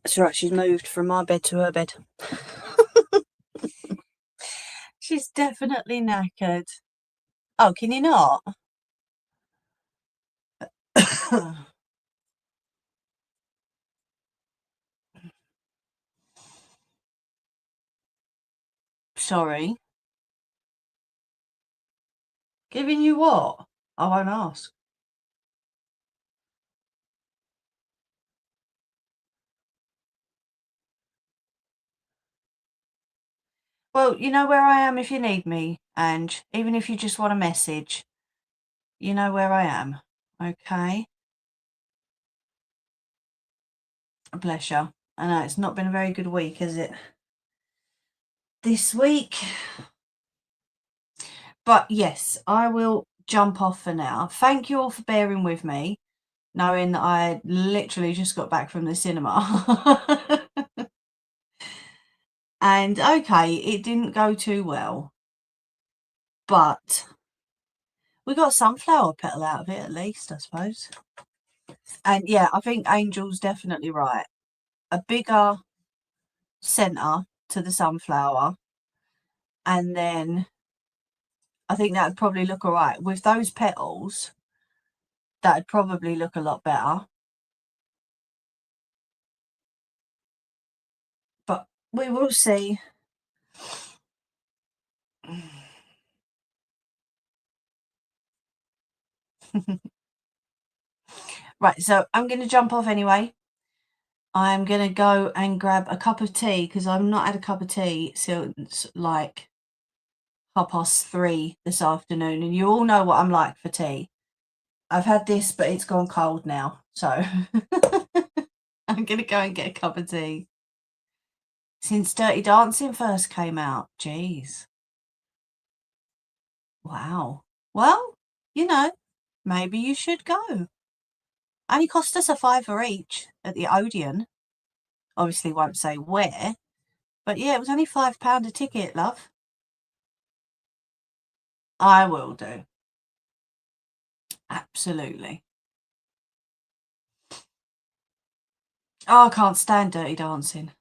That's right, she's moved from my bed to her bed. She's definitely knackered. Oh, can you not? Sorry. Giving you what? I won't ask. Well, you know where I am if you need me, Ange. Even if you just want a message, you know where I am. Okay? Bless you. I know it's not been a very good week, has it? This week. But yes, I will jump off for now. Thank you all for bearing with me, knowing that I literally just got back from the cinema. And okay, it didn't go too well, but we got sunflower petal out of it at least, I suppose. And yeah, I think Angel's definitely right. A bigger centre to the sunflower, and then I think that would probably look all right. With those petals, that would probably look a lot better. But we will see. Right, so I'm going to jump off anyway. I'm going to go and grab a cup of tea because I've not had a cup of tea since like 3:30 this afternoon. And you all know what I'm like for tea. I've had this, but it's gone cold now. So I'm going to go and get a cup of tea. Since Dirty Dancing first came out. Jeez. Wow. Well, you know, maybe you should go. Only cost us a £5 each at the Odeon. Obviously won't say where. But yeah, it was only £5 a ticket, love. I will do. Absolutely. Oh, I can't stand Dirty Dancing.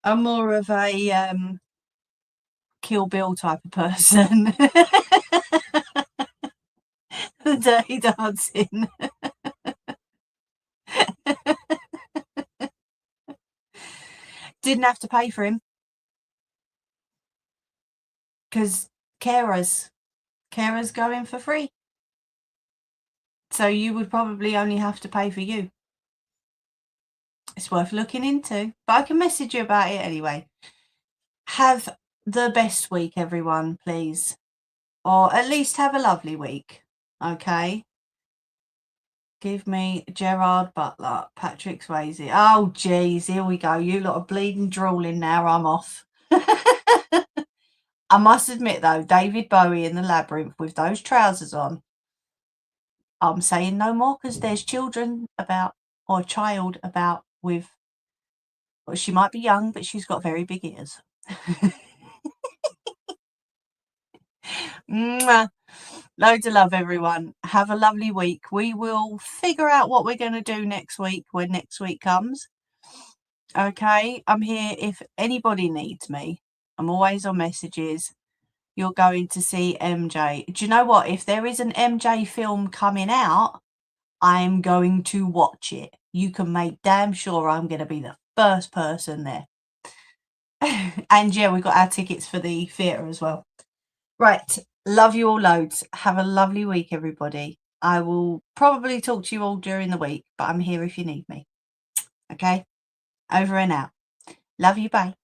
I'm more of a Kill Bill type of person. The Dirty Dancing. Didn't have to pay for him. Because carers go in for free. So you would probably only have to pay for you. It's worth looking into. But I can message you about it anyway. Have the best week, everyone, please. Or at least have a lovely week. Okay? Give me Gerard Butler, Patrick Swayze. Oh, jeez, here we go. You lot are bleeding drooling now. I'm off. I must admit, though, David Bowie in the Labyrinth with those trousers on. I'm saying no more because there's children about, or a child about with, well, she might be young, but she's got very big ears. Mwah. Loads of love, everyone. Have a lovely week. We will figure out what we're going to do next week when next week comes. Okay, I'm here if anybody needs me. I'm always on messages. You're going to see MJ. Do you know what? If there is an MJ film coming out, I'm going to watch it. You can make damn sure I'm going to be the first person there. And yeah, we got our tickets for the theatre as well. Right. Love you all loads. Have a lovely week, everybody. I will probably talk to you all during the week, but I'm here if you need me. Okay? Over and out. Love you. Bye.